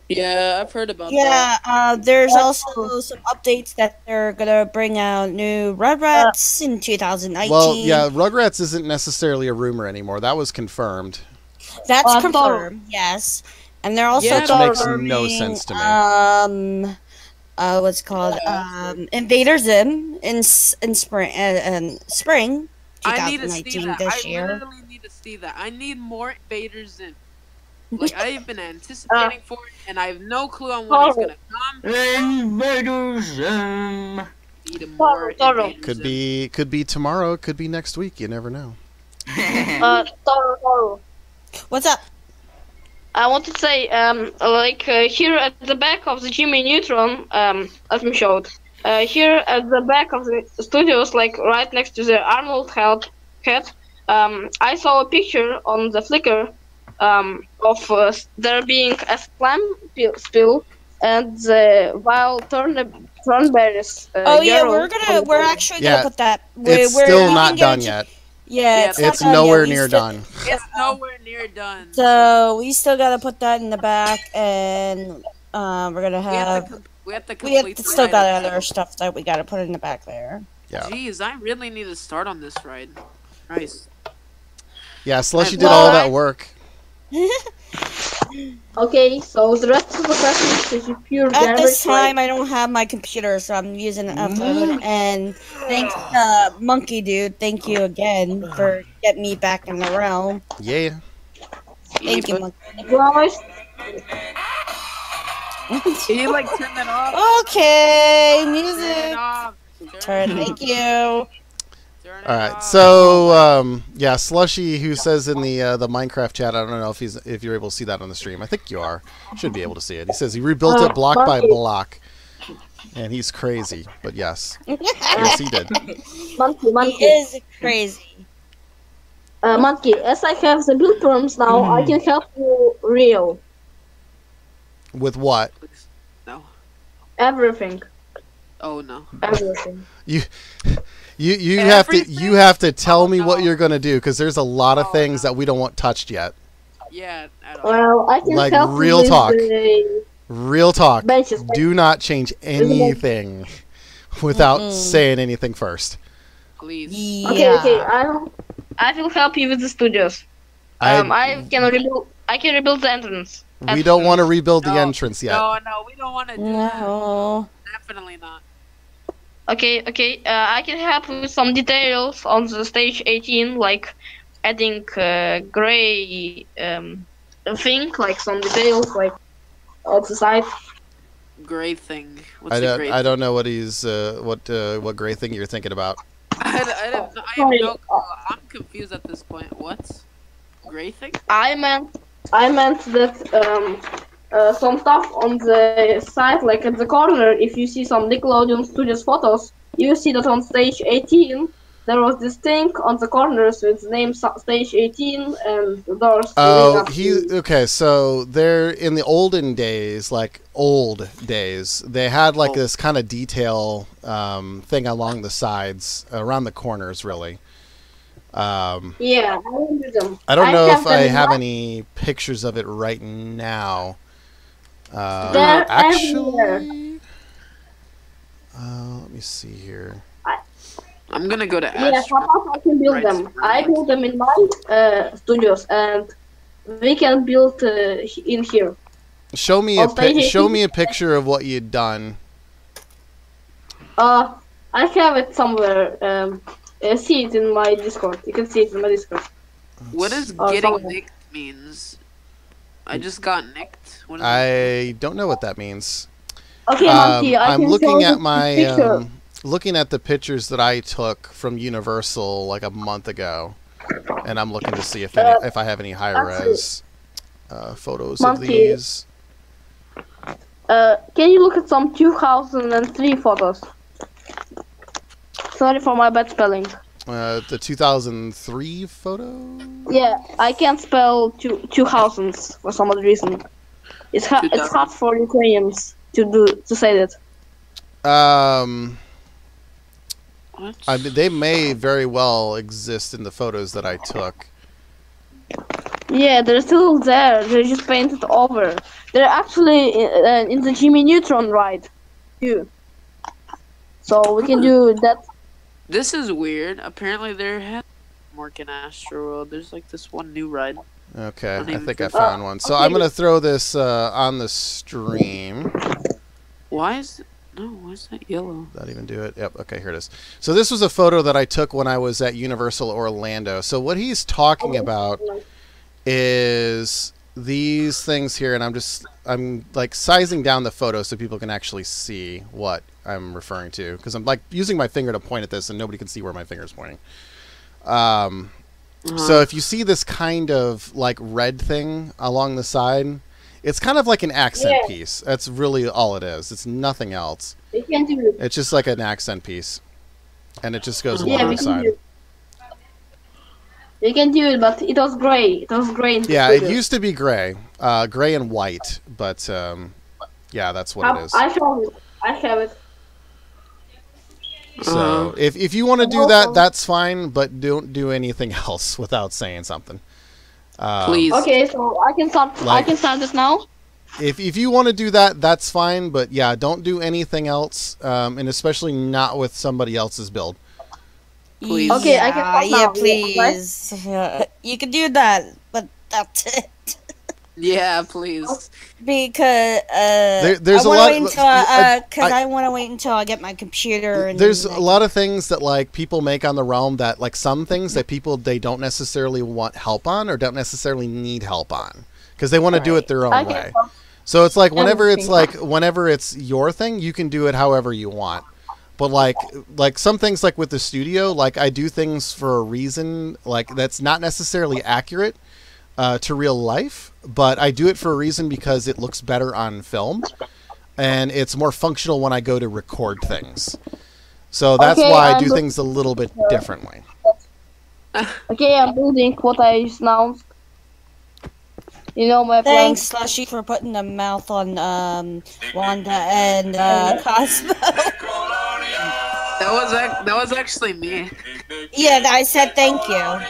Yeah, I've heard about that. Yeah, there's also some updates that they're gonna bring out new Rugrats in 2019. Well, yeah, Rugrats isn't necessarily a rumor anymore. That was confirmed. That's confirmed. Yes, and they're also which makes no sense to me. What's it called Invader Zim in spring 2019 I need to see that. this year. I literally need to see that. I need more Invader Zim. Like, I've been anticipating for it, and I have no clue on when it's gonna come. Invader Zim. Need more Invader Could be tomorrow. Could be next week. You never know. Toro. What's up? I want to say, here at the back of the Jimmy Neutron, as we showed, here at the back of the studios, like right next to the Arnold head, I saw a picture on the Flickr of there being a slime spill and the wild thornberries. We're actually gonna put that. It's still not done yet. Yeah, it's nowhere near done. It's nowhere near done. So we still gotta put that in the back, and we're gonna have. We still got other stuff that we gotta put in the back there. Yeah. Jeez, I really need to start on this ride. Nice. Yeah, Slushy did all that work. Okay, so the rest of the questions is pure garbage. At this time, I don't have my computer, so I'm using an upload. And thanks, Monkey Dude. Thank you again for getting me back in the realm. Yeah. Thank you, Monkey. Can you turn that off? Okay, music. Thank you. All right, so yeah, Slushy, who says in the Minecraft chat, I don't know if you're able to see that on the stream. I think you are. Should be able to see it. He says he rebuilt it block by block, and he's crazy. But yes, yes, he did. Monkey. He is crazy. Monkey, as I have the build terms now, I can help you real. With what? No. Everything. Oh no. Everything. You have to tell me what you're gonna do, because there's a lot of things that we don't want touched yet. Yeah. At all. Well, I can help real you talk. with Real talk. Benches. Do not change anything without saying anything first. Please. Yeah. Okay. I will help you with the studios. I can rebuild the entrance. We don't want to rebuild the entrance yet. No, we don't want to do that. Definitely not. Okay. I can help with some details on the stage 18, like adding gray thing, like some details, like on the side. Gray thing. I don't know what he's what gray thing you're thinking about. I have no clue. I'm confused at this point. What? Gray thing? I meant that some stuff on the side, like at the corner, if you see some Nickelodeon Studios photos, you see that on stage 18 there was this thing on the corners with the name stage 18 and the doors. Okay, so they're in the olden days, they had this kind of detail thing along the sides, around the corners, really. Yeah, I remember them. I don't know if I have any pictures of it right now. Actually, let me see here. I'm gonna go to Astro. Yeah, I can build them. I build them in my studios, and we can build in here. Show me a picture of what you'd done. I have it somewhere. See it in my Discord. You can see it in my Discord. What does getting nicked means? I just got nicked. I don't know what that means. Okay, Monkey, I'm looking at my looking at the pictures that I took from Universal like a month ago. And I'm looking to see if if I have any high-res photos of Monkey. these. Can you look at some 2003 photos? Sorry for my bad spelling. The 2003 photo? Yeah, I can't spell 2000s for some other reason. It's hard for Ukrainians to say that. I mean, they may very well exist in the photos that I took. Yeah, they're still there. They're just painted over. They're actually in the Jimmy Neutron ride, too. So we can do that. This is weird. Apparently there has Morgan Astroworld. There's like this one new ride. Okay, I think I found one. So I'm gonna throw this on the stream. Why is that yellow? Did that even do it? Yep. Okay, here it is. So this was a photo that I took when I was at Universal Orlando. So what he's talking about is these things here, and I'm like sizing down the photo so people can actually see what I'm referring to, because I'm like using my finger to point at this, and nobody can see where my finger is pointing. So if you see this kind of like red thing along the side, it's kind of like an accent piece. That's really all it is. It's nothing else. It's just like an accent piece, and it just goes along the side. You can do it, but it was gray. It was gray. Yeah, it used to be gray, gray and white, but yeah, that's what it is. I have it. So if you want to do that, that's fine, but don't do anything else without saying something. Please. Okay, so I can start. I can start this now. If you want to do that, that's fine, but yeah, don't do anything else, and especially not with somebody else's build. Please. Okay, I can start now. Yeah, please. You can do that, but that's it. Yeah, please. Because there's a lot. I want to wait until I get my computer. And there's a lot of things that like people make on the realm that like some things that people they don't necessarily want help on or don't necessarily need help on because they want to do it their own way. So it's like whenever it's your thing, you can do it however you want. But like some things like with the studio, like I do things for a reason, like that's not necessarily accurate to real life, but I do it for a reason because it looks better on film, and it's more functional when I go to record things. So that's why I do things a little bit differently. Okay, I'm building what I announced. You know my plan. Thanks, Slushy, for putting the mouth on Wanda and Cosmo. That was actually me. Yeah, I said thank you.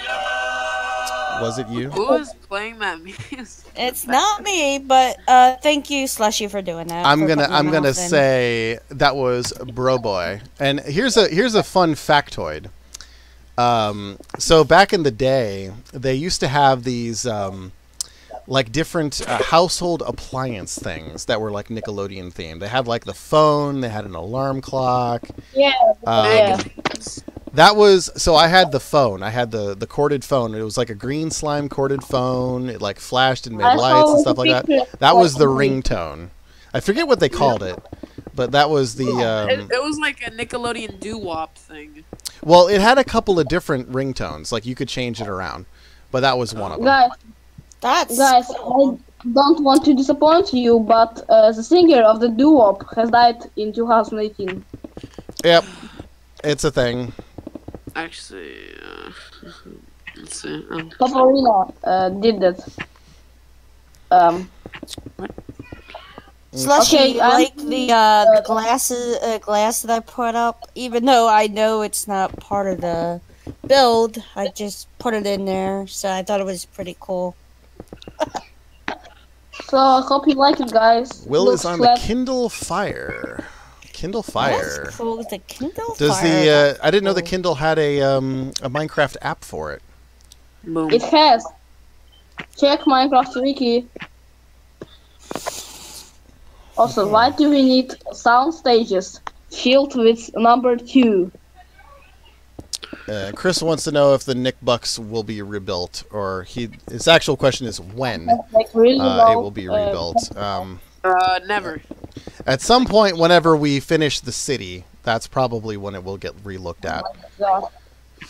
Was it you? Who was playing that music? It's not me, but thank you, Slushy, for doing that. I'm gonna say that was Bro Boy. And here's a fun factoid. So back in the day, they used to have these like different household appliance things that were like Nickelodeon themed. They had like the phone, they had an alarm clock. Yeah. That was, so I had the phone. I had the corded phone. It was like a green slime corded phone. It like flashed and made lights and stuff like that. That was the ringtone. I forget what they called it, but that was the... It was like a Nickelodeon doo-wop thing. Well, it had a couple of different ringtones. Like you could change it around, but that was one of them. Guys, I don't want to disappoint you, but the singer of the doo-wop has died in 2018. Yep, it's a thing. Actually, let's see. Paparina did that. Slushy, Okay, like the glass that I put up, even though I know it's not part of the build, I just put it in there, so I thought it was pretty cool. So I hope you like it, guys. Will is on the Kindle Fire. Kindle Fire. That's cool. The Kindle Does Fire. I didn't know the Kindle had a Minecraft app for it. Boom. It has. Check Minecraft wiki. Also, why do we need sound stages filled with number 2? Chris wants to know if the Nick Bucks will be rebuilt, or his actual question is when Like really it will be rebuilt. Never. At some point, whenever we finish the city, that's probably when it will get relooked at.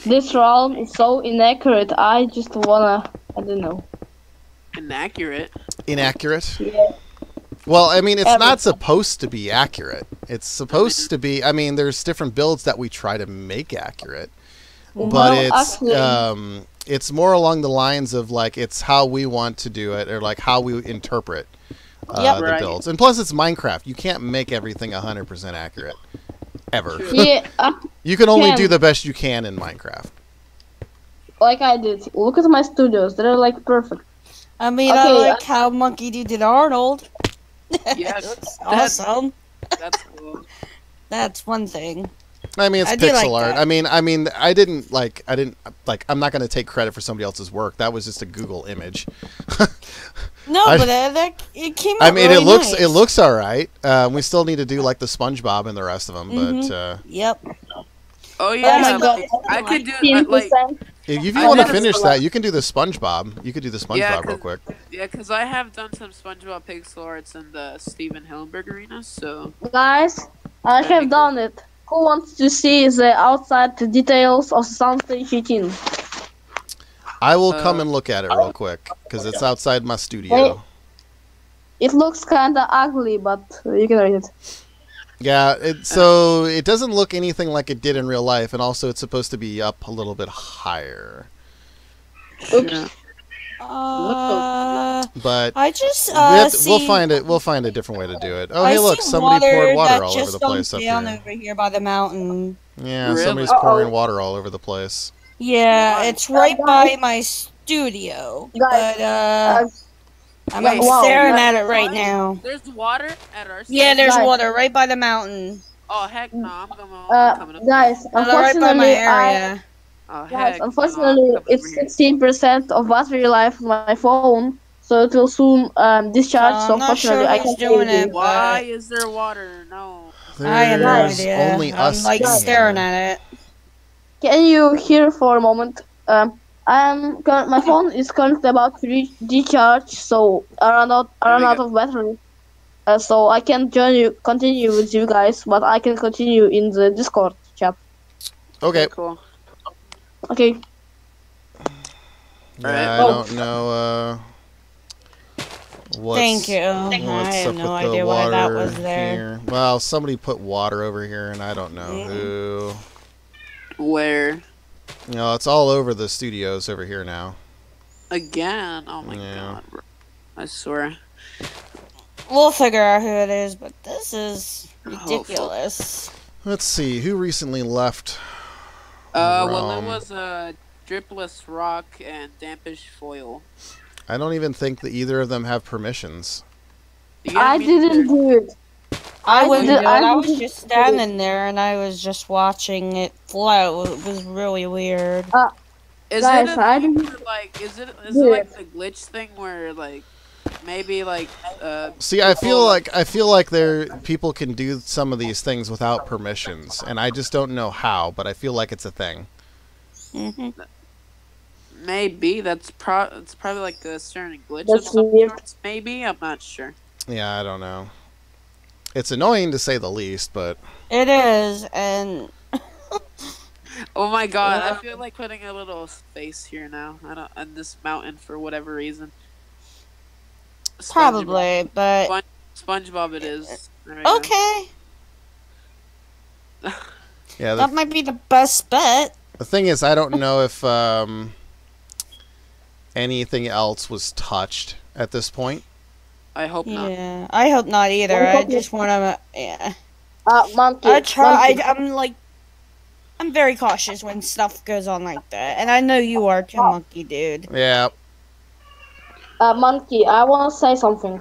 This realm is so inaccurate. I just wanna, I don't know. Inaccurate. Inaccurate? Yeah. Well, I mean, it's not Everything. supposed to be accurate. It's supposed to be. I mean, there's different builds that we try to make accurate, but Well, actually, it's more along the lines of like it's how we want to do it, or like how we interpret Yep. the Right. builds. And plus, it's Minecraft. You can't make everything 100% accurate ever. yeah, You can only do can. the best you can in Minecraft. like I did. Look at my studios; they're like perfect. I mean, I Okay, like how Monkey D did Arnold. Yes, Looks that's- awesome. That's cool. That's one thing. I mean, it's I do pixel like art. that. I mean, I didn't like. I'm not going to take credit for somebody else's work. That was just a Google image. No, I- but it came out I mean, really it nice. looks all right. We still need to do like the SpongeBob and the rest of them, Mhm. but Yep. Oh yeah, my God. like, I could do 15%. if you I want to did- finish that, you can do the SpongeBob. You could do the SpongeBob Yeah, real 'cause- quick. Yeah, because I have done some SpongeBob pixel arts in the Steven Hillenberg arena, so Guys, I That'd be have cool. done it. Who wants to see the outside details of Soundstage 18? I will come Uh, and look at it real quick because it's outside my studio. It looks kinda ugly, but you can read it. Yeah, so it doesn't look anything like it did in real life, and also it's supposed to be up a little bit higher. Oops. yeah. But I just we'll see. find it. We'll find a different way to do it. Oh, I hey, look! see Somebody poured water that all over just the don't place up down here. over here by the mountain. Yeah, Really? somebody's Uh-oh. pouring water all over the place. Yeah, Why? it's right by my studio, Guys, but I'm Wait, staring wow. at it right now. There's water at our Yeah, there's Guys. water right by the mountain. Oh heck no, I'm coming up. Guys, Right by my unfortunately, area. Oh guys, heck no, unfortunately, I'm coming it's over here. 16% of battery life on my phone, so it will soon discharge. So I'm not sure unfortunately, I who's can't doing save it. you. Why is there water? No. I have no There's idea. only I'm us like in staring here. at it. Can you hear for a moment? My phone is currently about to decharge, so I run out of battery. So I can continue with you guys, but I can continue in the Discord chat. Okay. Cool. Okay. Yeah, I Oh. don't know. What's, Thank you. What's I have up no with the idea why water that was there. here? Well, somebody put water over here, and I don't know Mhm. who. Where? You know, it's all over the studios over here now. Again? Oh my Yeah. god, bro. I swear. We'll figure out who it is, but this is Hopeful. ridiculous. Let's see who recently left. Well, it Rum. was Dripless Rock and Dampish Foil. I don't even think that either of them have permissions. You gotta I meet didn't their- do it. I wouldn't do it. I was didn't just do it. standing there and I was just watching it flow. It was really weird. Is Guys, it I a thing didn't where, like, is it do like it. the glitch thing where, like, maybe, like, See, I people, feel like there people can do some of these things without permissions, and I just don't know how, but I feel like it's a thing. hmm maybe it's probably like a certain glitch That's of some weird. sorts, maybe? I'm not sure. Yeah, I don't know. It's annoying to say the least, but It is, and Oh my god, I feel like putting a little space here now. I don't on this mountain for whatever reason. probably, but SpongeBob it is. There we go. okay. yeah, That might be the best bet. the thing is, I don't know if anything else was touched at this point. I hope not. Yeah, I hope not either. I I hope just want to. Yeah, Monkey. I try. Monkey. I'm very cautious when stuff goes on like that, and I know you are too, Monkey Dude. Yeah. Monkey, I want to say something.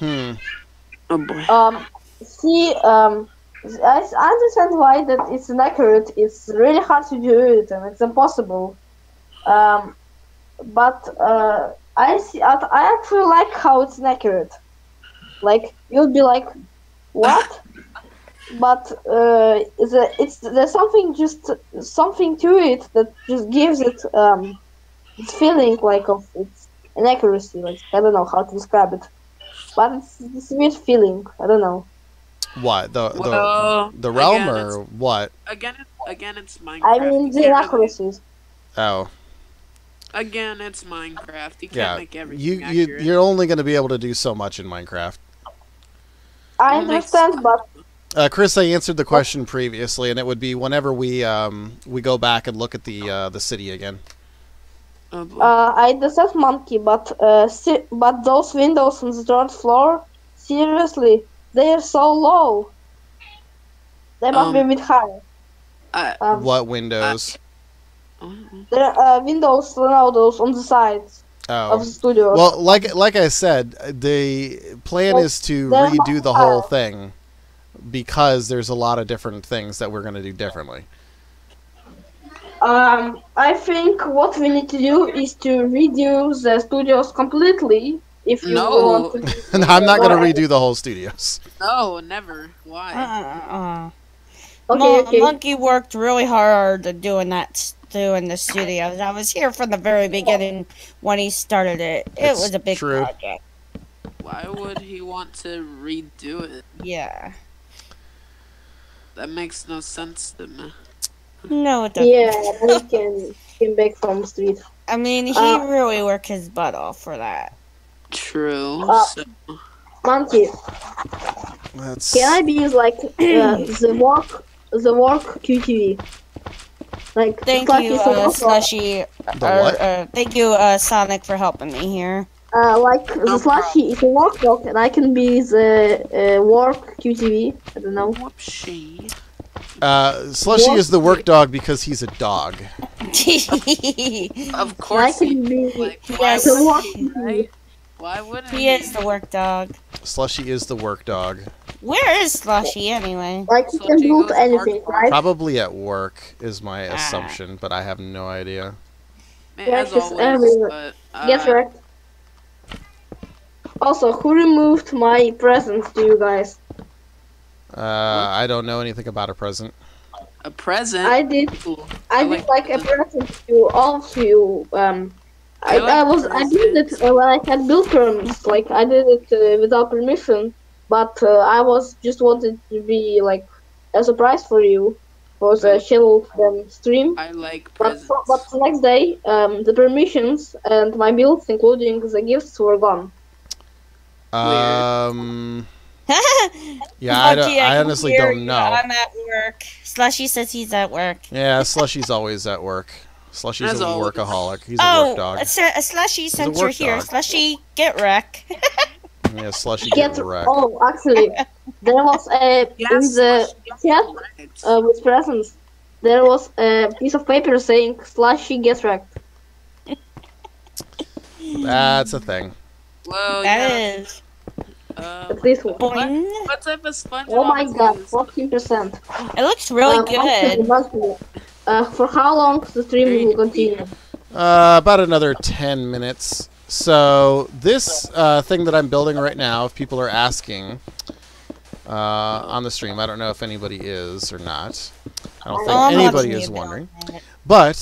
Hmm. Oh boy. See, I understand why that it's inaccurate. It's really hard to do it, and it's impossible. But I actually like how it's inaccurate. Like you'll be like, what? But there's something to it that just gives it its feeling like of its inaccuracy. Like I don't know how to describe it, but it's this weird feeling. I don't know. What Well, the realm again, or what? Again, it's Minecraft. I mean You the can't really- inaccuracies. Oh, Again, it's Minecraft. You can't yeah. make everything accurate. You're only going to be able to do so much in Minecraft. I It makes- understand, but Chris, I answered the question previously, and it would be whenever we go back and look at the city again. Oh, boy. I understand, Monkey. But but those windows on the third floor, seriously, they are so low. They must be a bit higher. What windows? There are windows, you know, those on the sides of the studio. Well, like I said, the plan is to redo the whole thing because there's a lot of different things that we're going to do differently. I think what we need to do is to redo the studios completely. If you want to. And I'm not going to redo the whole studios. No, never. Why? Okay. Monkey worked really hard doing the studios. I was here from the very beginning when he started it. It was a big project. Why would he want to redo it? Yeah. That makes no sense to me. No, it doesn't. Yeah, he came back from the street. I mean, he really worked his butt off for that. True. Monkey. Can I be like the work QTV? Like thank you, Slushy. Thank you, Sonic, for helping me here. Like the Slushy is a work dog, and I can be the work QTV. I don't know. Slushy is the work dog because he's a dog. Of course. I can be yes. the work QTV. Why wouldn't he is the work dog. Slushy is the work dog. Where is Slushy anyway? Like he can do anything, right? Probably at work is my assumption, but I have no idea. As always, but, Get wrecked. Also, who removed my presents to you guys? I don't know anything about a present. A present? I did. I did like a present to all of you. I did it when I had build permits. Like I did it without permission, but I was just wanted to be like a surprise for you for the chill stream. I like presents. But the next day, the permissions and my builds, including the gifts, were gone. Yeah, I honestly don't know. I'm at work. Slushy says he's at work. Yeah, Slushy's always at work. Slushy's a workaholic. He's a work dog. Slushy, since you're here, Slushy, get wrecked. Yeah, Slushy, get wrecked. Oh, actually, there was in the chat with presents. There was a piece of paper saying "Slushy gets wrecked." That's a thing. Well, that is. This one. What type of sponge? Oh my god, 14%. It looks really good. For how long the stream will continue? About another 10 minutes. So this thing that I'm building right now, if people are asking on the stream, I don't know if anybody is or not. I don't think anybody is wondering. But,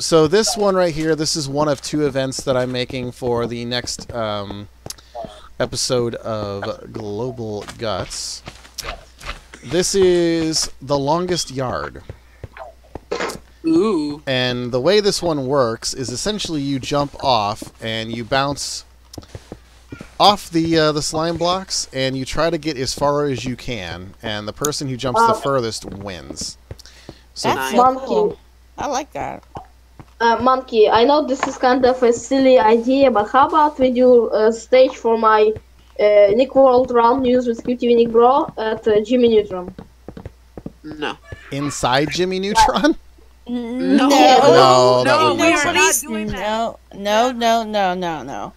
so this one right here, this is one of 2 events that I'm making for the next episode of Global Guts. This is the longest yard. Ooh. And the way this one works is essentially you jump off and you bounce off the slime blocks and you try to get as far as you can, and the person who jumps the furthest wins. So that's so cool. I like that. Monkey, I know this is kind of a silly idea, but how about we do a stage for my Nick World Round News with QTV Nick Bro at Jimmy Neutron? No. Inside Jimmy Neutron? No, we are not doing that. No.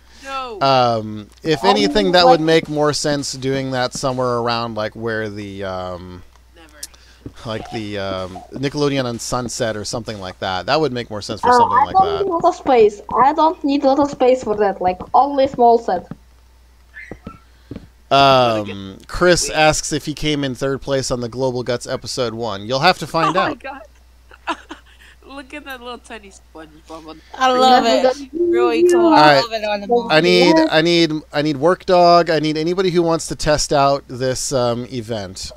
If anything, that would make more sense doing that somewhere around like where the like the Nickelodeon on Sunset or something like that. That would make more sense for something like that. I don't need a lot of space. I don't need a lot of space for that. Like only small set. Chris asks if he came in 3rd place on the Global Guts episode 1. You'll have to find out. Oh my god. Look at that little tiny SpongeBob. I love it. Really cool. All I right. love it on the movie. I need work dog. I need anybody who wants to test out this event.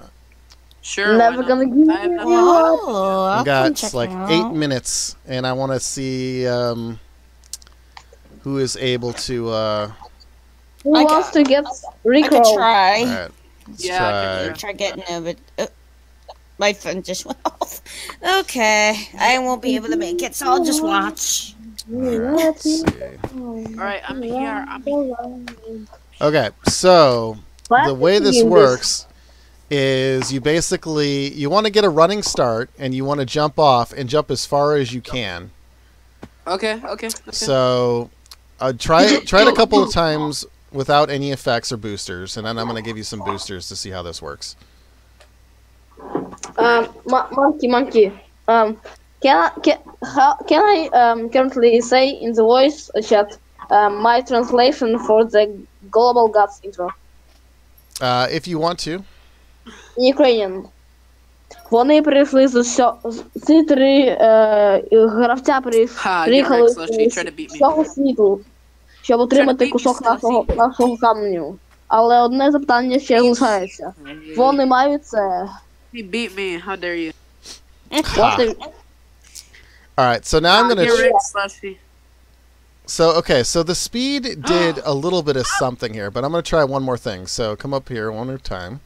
Sure. Never gonna give I have you nothing up. Oh, I I'll come got check like it 8 out. minutes, and I want to see who is able to. Who wants to get I Rico? could try. All right, let's Yeah, I try. can Try getting it, but my phone just went off. Okay, I won't be able to make it, so I'll just watch. All right, let's see. Alright, I'm here. Okay, so the way this in works is you basically you want to get a running start, and you want to jump off and jump as far as you can. Okay. So try it a couple of times without any effects or boosters, and then I'm going to give you some boosters to see how this works. Monkey. Can I currently say in the voice chat my translation for the Global Gods intro? If you want to. Ukrainian. Вони прийшли ці три гравця приїхали з всього світу, щоб отримати кусок нашого каменю. Але одне запитання ще залишається. Вони мають це. He beat me. How dare you? All right, so now I'm going You're to. right, Slushy. So the speed did a little bit of something here, but I'm going to try one more thing. So come up here one more time.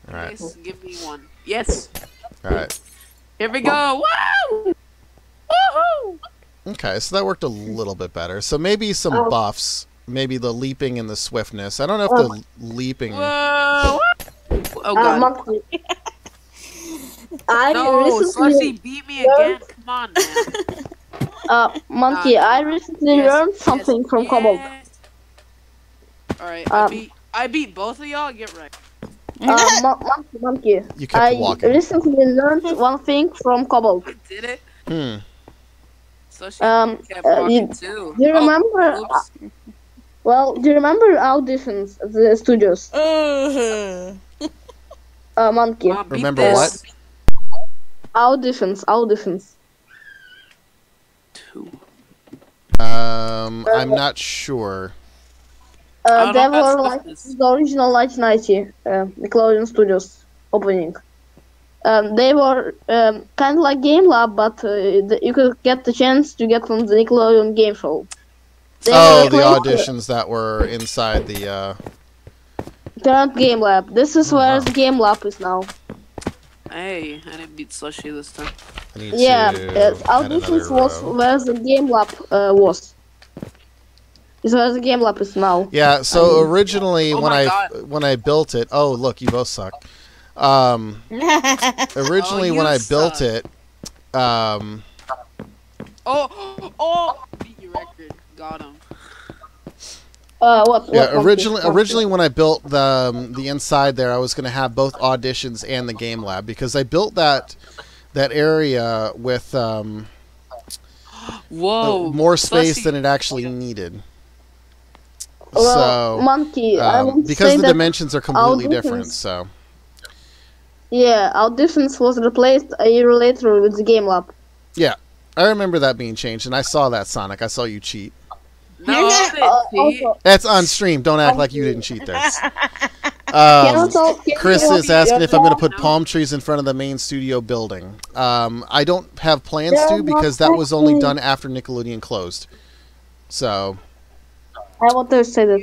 All right. Yes, give me one. Yes. All right. Here we go. Woo! Woohoo! Okay, so that worked a little bit better. So maybe some buffs, maybe the leaping and the swiftness. I don't know if the leaping. Whoa! Oh god. Monkey. No, Slushy beat me again. Come on, man. Monkey, I recently learned something from Cobalt. Alright, I beat both of y'all. Get right. Monkey. You kept walking. I recently learned one thing from Cobalt. I did it. Slushy kept walking too. Do you remember? Oops. Do you remember auditions at the studios? Monkey. Remember what? Auditions. I'm not sure. They were like the original 1990 Nickelodeon Studios opening. They were kind of like Game Lab, but you could get the chance to get on the Nickelodeon game show. The auditions that were inside the current Game Lab. This is where the Game Lab is now. Hey, I didn't beat Slushy this time. Auditions was where the Game Lab was. Is where the Game Lab is now. Yeah. So originally, when I built it, oh look, you both suck. Originally, when I built it, beat your record, got him. Originally when I built the inside there, I was going to have both auditions and the game lab because I built that area with more space than it actually needed. Well, Monkey, because the dimensions are completely different, so. Yeah, auditions was replaced a year later with the game lab. Yeah, I remember that being changed, and I saw that, Sonic. I saw you cheat. No, that's on stream. Don't act like you didn't cheat there. Chris is asking if I'm going to put palm trees in front of the main studio building. I don't have plans to because that was only done after Nickelodeon closed. So. I want to say that.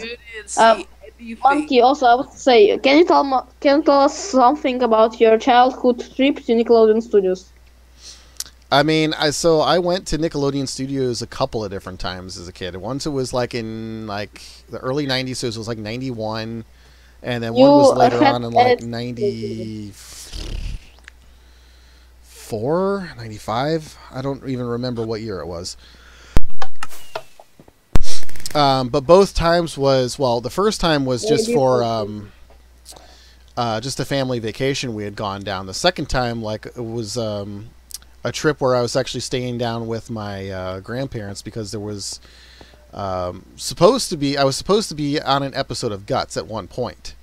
Monkey, also, I want to say, can you tell us something about your childhood trip to Nickelodeon Studios? I mean, I went to Nickelodeon Studios a couple of different times as a kid. Once it was like in like the early 90s, so it was like 91, and then one was later on in like 94, 95. I don't even remember what year it was. But both times was, well, the first time was just for just a family vacation we had gone down. The second time, like, it was a trip where I was actually staying down with my grandparents because there was I was supposed to be on an episode of Guts at one point.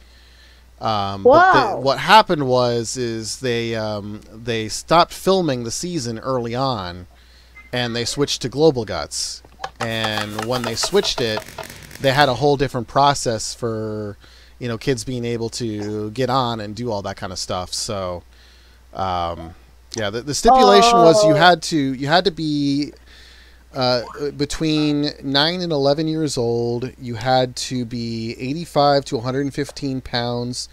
Wow. What happened is they stopped filming the season early on, and they switched to Global Guts. And when they switched it, they had a whole different process for, you know, kids being able to get on and do all that kind of stuff. So, yeah, the stipulation was you had to be between 9 and 11 years old. You had to be 85 to 115 pounds,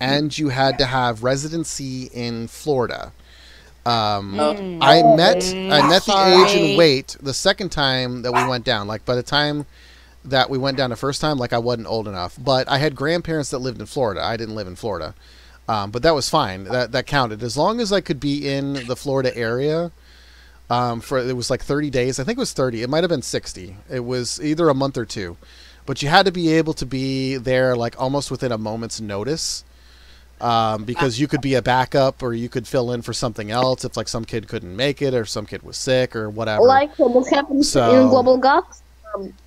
and you had to have residency in Florida. I met the age and weight the second time that we went down. Like, by the time that we went down the first time, like, I wasn't old enough. But I had grandparents that lived in Florida. I didn't live in Florida. But that was fine. That counted. As long as I could be in the Florida area, it was like 30 days. I think it was 30. It might have been 60. It was either a month or two. But you had to be able to be there, like, almost within a moment's notice. Because you could be a backup, or you could fill in for something else if, like, some kid couldn't make it, or some kid was sick, or whatever. Like what happened in Global Guts.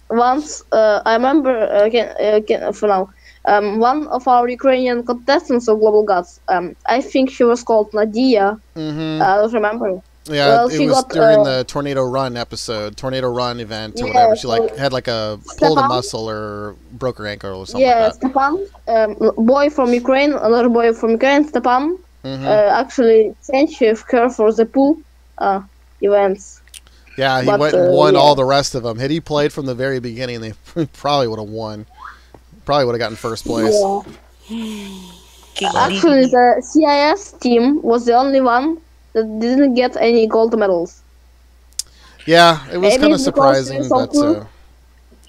Once, I remember, again, for now, one of our Ukrainian contestants of Global Guts, I think she was called Nadia. I don't remember. Yeah, well, it was during the Tornado Run event, or whatever. She had like pulled a muscle or broke her ankle or something like that. Stepan, boy from Ukraine, another boy from Ukraine, Stepan, actually changed her for the pool events. Yeah, he went and won all the rest of them. Had he played from the very beginning, they probably would have won. Probably would have gotten first place. Yeah. Actually, the CIS team was the only one that didn't get any gold medals. Yeah, it was kind of surprising, but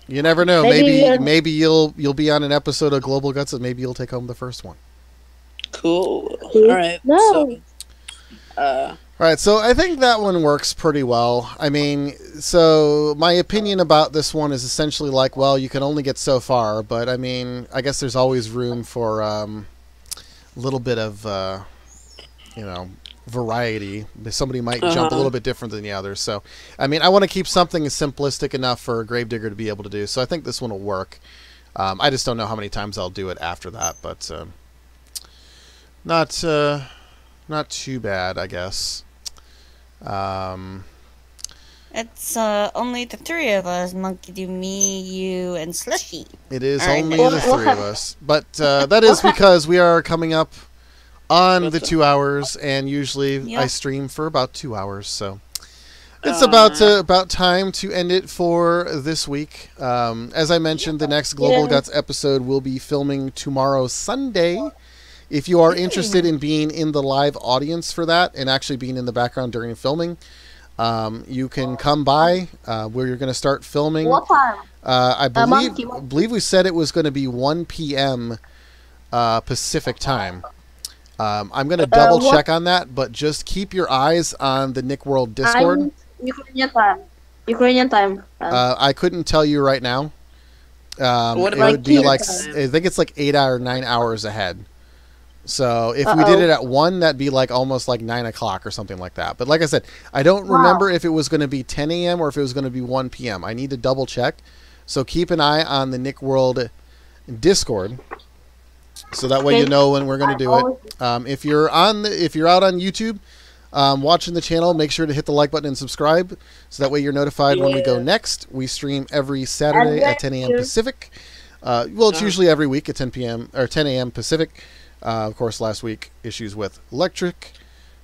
you never know. Maybe you'll be on an episode of Global Guts, and maybe you'll take home the first one. Cool. All right. No. All right, so I think that one works pretty well. I mean, so my opinion about this one is essentially like, well, you can only get so far, but I mean, I guess there's always room for a little bit of, variety. Somebody might jump a little bit different than the others. So, I mean, I want to keep something simplistic enough for a Gravedigger to be able to do. So I think this one will work. I just don't know how many times I'll do it after that, but not too bad, I guess. It's only the three of us, Monkey Do, me, you, and Slushy. It is only the three of us. But that is because we are coming up on the 2 hours, and usually I stream for about 2 hours, so it's about time to end it for this week. As I mentioned, the next Global Guts episode will be filming tomorrow, Sunday. If you are interested in being in the live audience for that and actually being in the background during filming, you can come by where you're going to start filming. What time? I believe we said it was going to be 1 p.m. Pacific time. I'm going to double check on that, but just keep your eyes on the Nick World Discord. Ukrainian time. I couldn't tell you right now. What it about would be like, time? I think it's like 8 or 9 hours ahead. So if we did it at 1, that'd be like almost like 9 o'clock or something like that. But like I said, I don't remember if it was going to be 10 a.m. or if it was going to be 1 p.m. I need to double check. So keep an eye on the Nick World Discord, so that way you know when we're going to do it. If you're out on YouTube watching the channel, make sure to hit the like button and subscribe, so that way you're notified when we go next. We stream every Saturday at 10 a.m. Pacific. Well, it's usually every week at 10 p.m. or 10 a.m. Pacific. Of course, last week, issues with electric,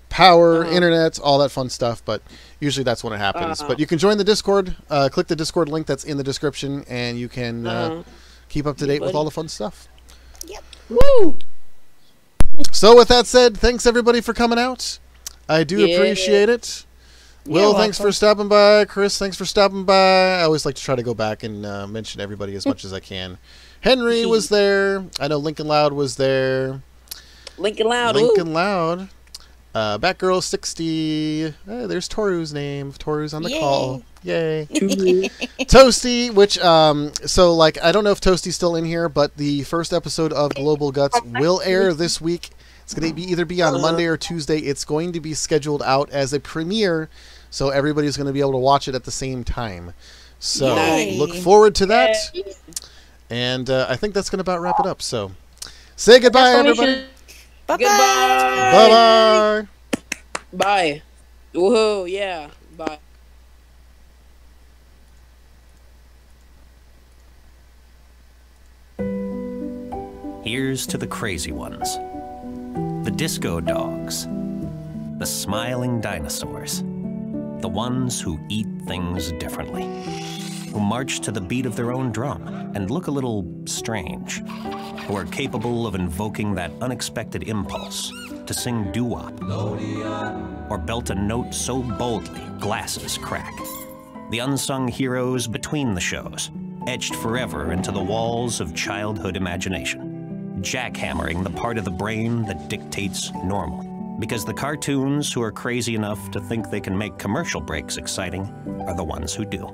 power, internet, all that fun stuff, but usually that's when it happens. But you can join the Discord, click the Discord link that's in the description, and you can keep up to date with all the fun stuff. Yep. Woo! So with that said, thanks everybody for coming out. I do appreciate it. Will, thanks for stopping by. Chris, thanks for stopping by. I always like to try to go back and mention everybody as much as I can. Henry was there. I know Lincoln Loud was there. Lincoln Loud. Batgirl 60. There's Toru's name. Toru's on the call. Yay. Toasty, which, so, like, I don't know if Toasty's still in here, but the first episode of Global Guts will air this week. It's going to either be on Monday or Tuesday. It's going to be scheduled out as a premiere, so everybody's going to be able to watch it at the same time. So, look forward to that. And I think that's going to about wrap it up. So, Say goodbye, everybody. Bye-bye. Goodbye. Bye-bye. Bye. Woohoo, yeah. Bye. Here's to the crazy ones. The disco dogs. The smiling dinosaurs. The ones who eat things differently. Who march to the beat of their own drum and look a little strange. Who are capable of invoking that unexpected impulse to sing doo-wop. Or belt a note so boldly, glasses crack. The unsung heroes between the shows, etched forever into the walls of childhood imagination. Jackhammering the part of the brain that dictates normal. Because the cartoons who are crazy enough to think they can make commercial breaks exciting are the ones who do.